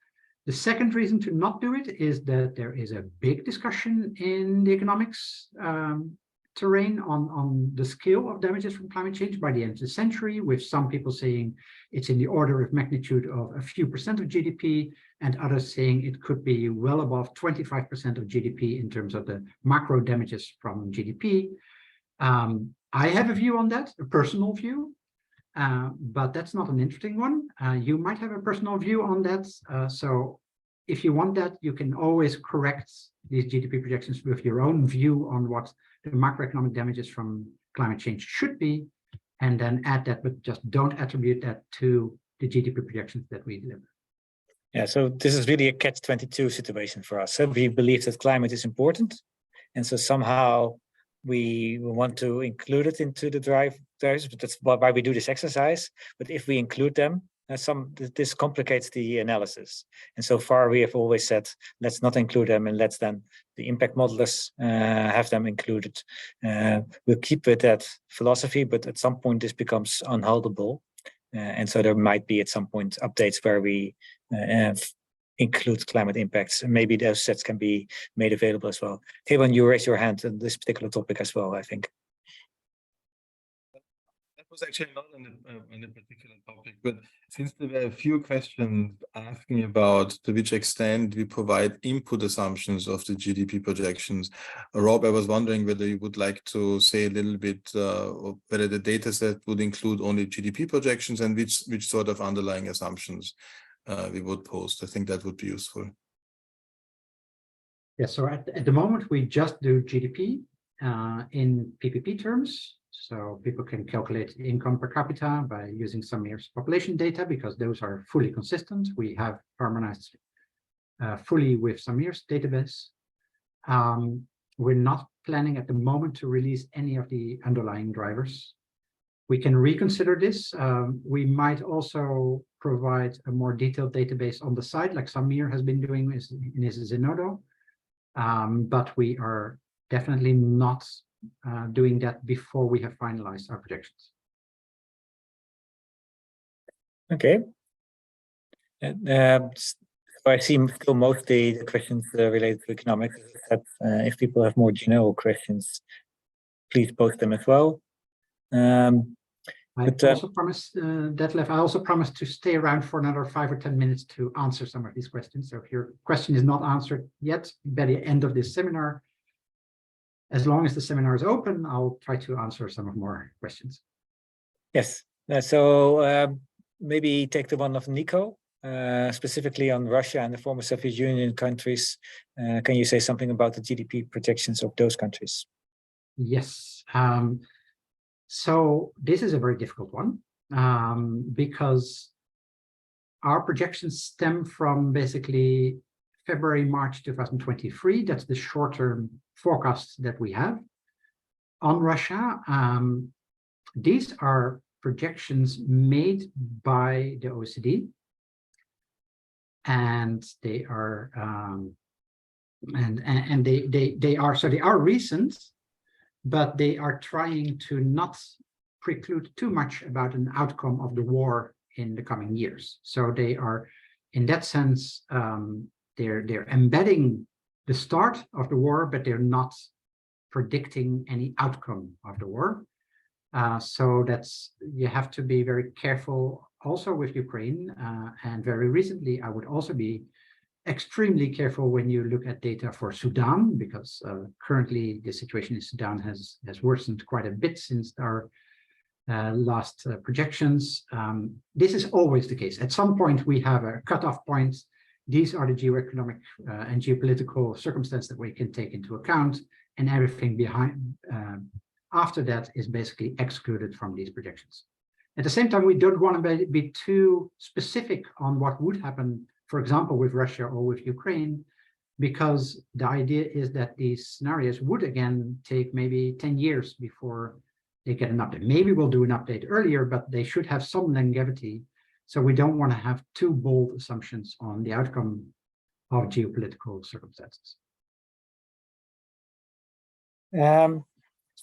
The second reason to not do it is that there is a big discussion in the economics terrain on the scale of damages from climate change by the end of the century, with some people saying it's in the order of magnitude of a few % of GDP, and others saying it could be well above 25% of GDP in terms of the macro damages from GDP. I have a view on that, a personal view. But that's not an interesting one. You might have a personal view on that. So if you want that, you can always correct these GDP projections with your own view on what the macroeconomic damages from climate change should be, and then add that, but just don't attribute that to the GDP projections that we deliver. Yeah, so this is really a catch-22 situation for us. So we believe that climate is important, and so somehow we want to include it into the drivers, but that's why we do this exercise. But if we include them, this complicates the analysis. And so far we have always said, let's not include them, and let's then the impact modelers have them included. We'll keep with that philosophy, but at some point this becomes unholdable. And so there might be at some point updates where we include climate impacts, and maybe those sets can be made available as well. Keywan, you raised your hand on this particular topic as well, I think. That was actually not on a particular topic, but since there were a few questions asking about to which extent we provide input assumptions of the GDP projections, Rob, I was wondering whether you would like to say a little bit whether the data set would include only GDP projections and which sort of underlying assumptions we would post. I think that would be useful. Yeah, so at the moment, we just do GDP in PPP terms. So people can calculate income per capita by using Samir's population data, because those are fully consistent. We have harmonized fully with Samir's database. We're not planning at the moment to release any of the underlying drivers. We can reconsider this. We might also provide a more detailed database on the side, like Samir has been doing in his Zenodo. But we are definitely not doing that before we have finalized our projections. Okay. So I see still mostly the questions related to economics. If people have more general questions, please post them as well. I also promised, Detlef, I also promised to stay around for another 5 or 10 minutes to answer some of these questions. So if your question is not answered yet by the end of this seminar, as long as the seminar is open, I'll try to answer some of more questions. Yes. So maybe take the one of Nico, specifically on Russia and the former Soviet Union countries. Can you say something about the GDP projections of those countries? Yes. So this is a very difficult one because our projections stem from basically February, March 2023. That's the short-term forecasts that we have on Russia. These are projections made by the OECD, and they are and they are recent, but they are trying to not preclude too much about an outcome of the war in the coming years. So they are, in that sense, they're embedding the start of the war, but they're not predicting any outcome of the war. So you have to be very careful also with Ukraine. And very recently, I would also be extremely careful when you look at data for Sudan, because currently the situation in Sudan has worsened quite a bit since our last projections. This is always the case. At some point, we have a cutoff point. These are the geoeconomic and geopolitical circumstances that we can take into account, and everything behind after that is basically excluded from these projections. At the same time, we don't want to be too specific on what would happen, for example, with Russia or with Ukraine, because the idea is that these scenarios would again take maybe 10 years before they get an update. Maybe we'll do an update earlier, but they should have some longevity. So we don't want to have too bold assumptions on the outcome of geopolitical circumstances.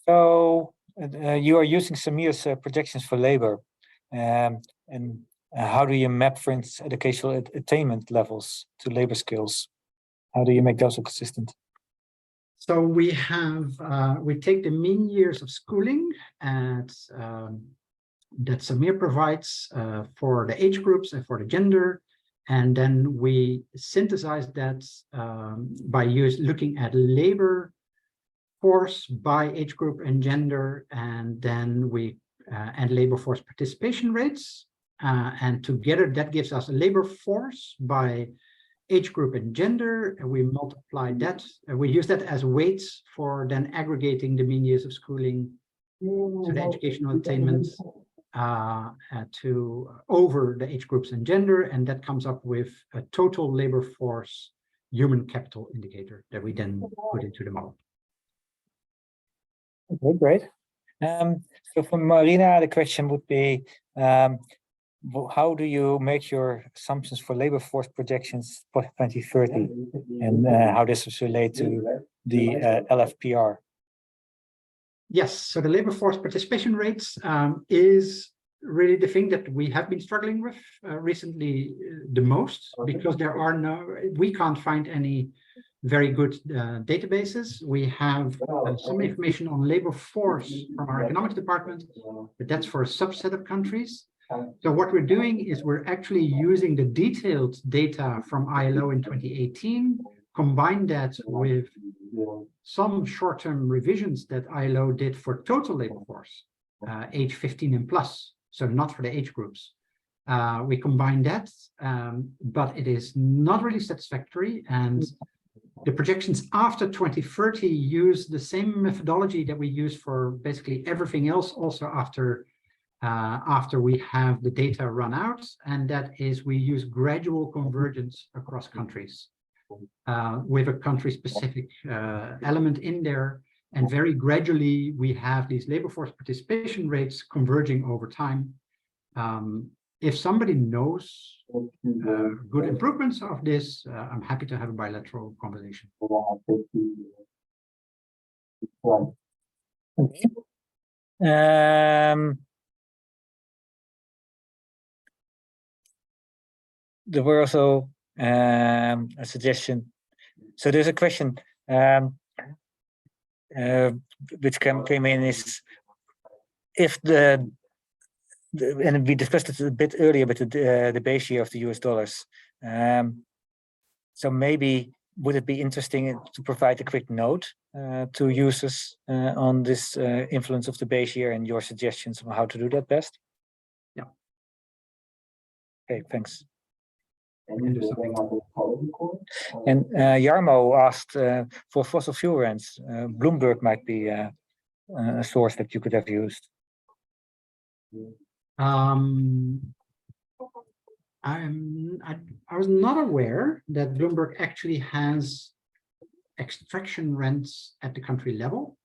So you are using Samir's projections for labor, and how do you map, for instance, educational attainment levels to labor skills? How do you make those consistent? So we take the mean years of schooling that Samir provides for the age groups and for the gender, and then we synthesize that by looking at labor force by age group and gender, and then we and labor force participation rates, and together that gives us a labor force by age group and gender, and we multiply that, and we use that as weights for then aggregating the mean years of schooling to the educational attainment to over the age groups and gender, and that comes up with a total labor force human capital indicator that we then put into the model. Okay, great. So for Marina, the question would be, how do you make your assumptions for labor force projections for 2030, and how this is relate to the LFPR? Yes, so the labor force participation rates is really the thing that we have been struggling with recently the most, because we can't find any very good databases. We have some information on labor force from our economics department, but that's for a subset of countries. So what we're doing is we're actually using the detailed data from ILO in 2018, combine that with some short-term revisions that ILO did for total labor force, age 15 and plus, so not for the age groups. We combine that, but it is not really satisfactory, and the projections after 2030 use the same methodology that we use for basically everything else, also after we have the data run out, and that is we use gradual convergence across countries with a country-specific element in there, and very gradually we have these labor force participation rates converging over time. If somebody knows good improvements of this, I'm happy to have a bilateral conversation. Okay. There were also a suggestion. So there's a question which came in, is if and we discussed it a bit earlier with the base year of the US dollars. So maybe would it be interesting to provide a quick note to users on this influence of the base year and your suggestions on how to do that best? Yeah. Okay, thanks. And Jarmo asked for fossil fuel rents. Bloomberg might be a source that you could have used. I was not aware that Bloomberg actually has extraction rents at the country level.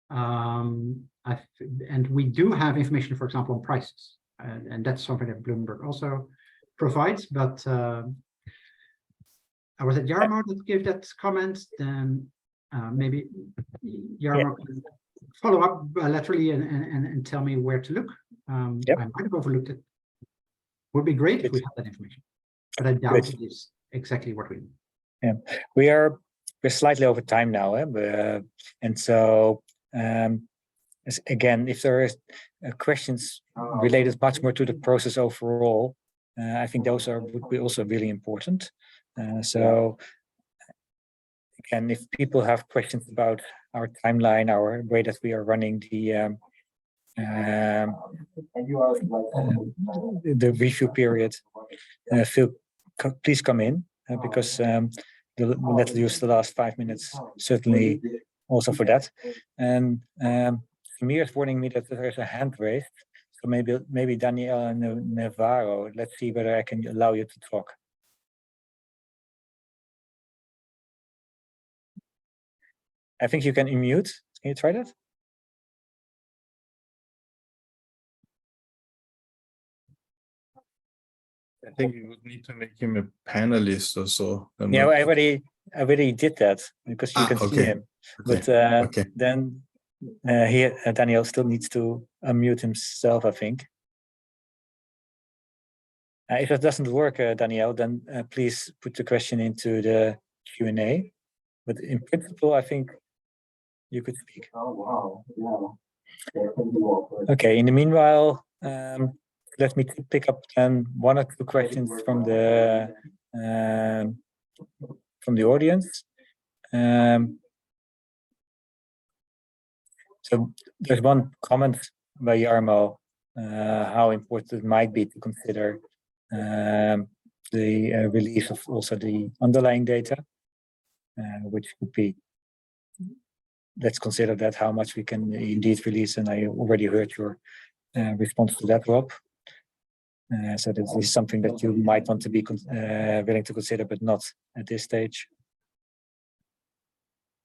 And we do have information, for example, on prices. And that's something that Bloomberg also provides, but I was it Jarmo that gave that comment? Then maybe Jarmo can follow up bilaterally and tell me where to look. I might have overlooked it. Would be great if we have that information, but I doubt it is exactly what we need. Yeah, we're slightly over time now, and so again, if there is questions related much more to the process overall, I think those would be also really important. So again, if people have questions about our timeline, our way that we are running the review period, please come in because let's use the last 5 minutes certainly also for that. And Samir is warning me that there is a hand raised, so maybe Daniel Navarro. Let's see whether I can allow you to talk. I think you can unmute. Can you try that? I think you would need to make him a panelist or so. Yeah, I already did that because you can see him. But then Daniel still needs to unmute himself, I think. If it doesn't work, Daniel, then please put the question into the Q&A. But in principle, I think you could speak. Oh, wow. Yeah. Okay, in the meanwhile, let me pick up then 1 or 2 questions from the audience. So there's one comment by Jarmo, how important it might be to consider the release of also the underlying data, which could be, let's consider that how much we can indeed release, and I already heard your response to that, Rob. So this is something that you might want to be willing to consider, but not at this stage.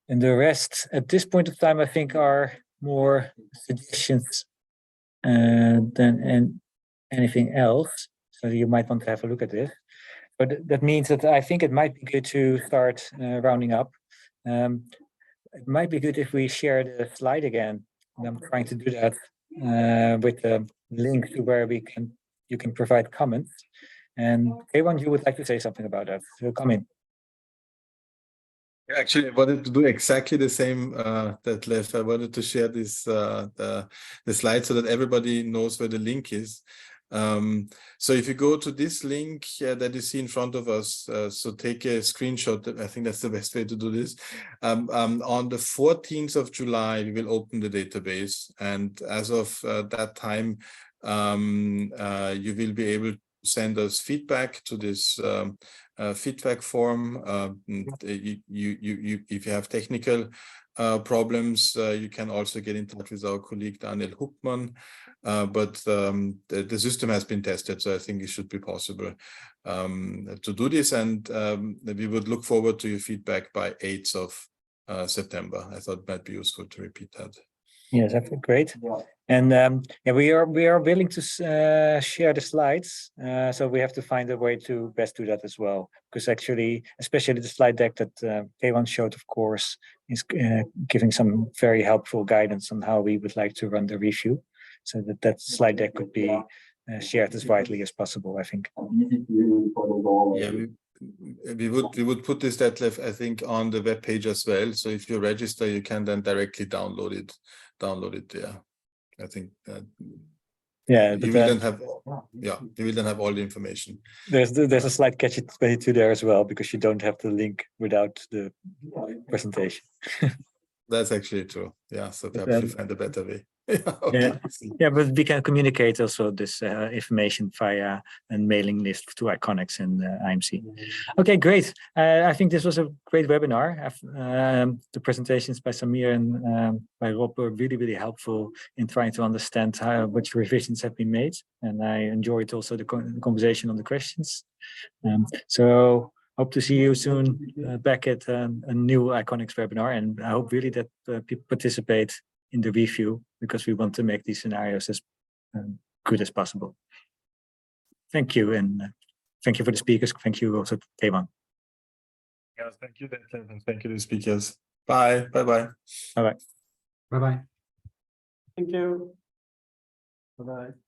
And the rest, at this point of time, I think are more suggestions than anything else. So you might want to have a look at this. But that means that I think it might be good to start rounding up. It might be good if we share the slide again. And I'm trying to do that with a link to where you can provide comments. And Keywan, you would like to say something about that. So come in. Actually, I wanted to do exactly the same, Detlef. I wanted to share this the slide so that everybody knows where the link is. So if you go to this link that you see in front of us, so take a screenshot. I think that's the best way to do this. On the 14th of July, we will open the database. And as of that time, you will be able to send us feedback to this feedback form. If you have technical problems, you can also get in touch with our colleague Daniel Huppmann. But the system has been tested, so I think it should be possible to do this. And we would look forward to your feedback by 8th of September. I thought it might be useful to repeat that. Yes, that's great. And yeah, we are willing to share the slides. So we have to find a way to best do that as well. Because actually, especially the slide deck that Keywan showed, of course, is giving some very helpful guidance on how we would like to run the review. So that slide deck could be shared as widely as possible, I think. Yeah, we would put this, Detlef, I think, on the web page as well. So if you register, you can then directly download it there. I think that yeah, you will then have all the information. There's a slide catch 22 there as well, because you don't have the link without the presentation. That's actually true. Yeah, so perhaps you find a better way. Okay. Yeah, but we can communicate also this information via a mailing list to Iconics and IMC. Okay, great. I think this was a great webinar. The presentations by Samir and by Rob were really, really helpful in trying to understand which revisions have been made. And I enjoyed also the conversation on the questions. So hope to see you soon back at a new Iconics webinar. And I hope really that people participate in the review, because we want to make these scenarios as good as possible. Thank you, and thank you for the speakers. Thank you also to Keywan. Yes, thank you, Detlef, and thank you to the speakers. Bye. Bye-bye. Bye-bye. Thank you. Bye-bye.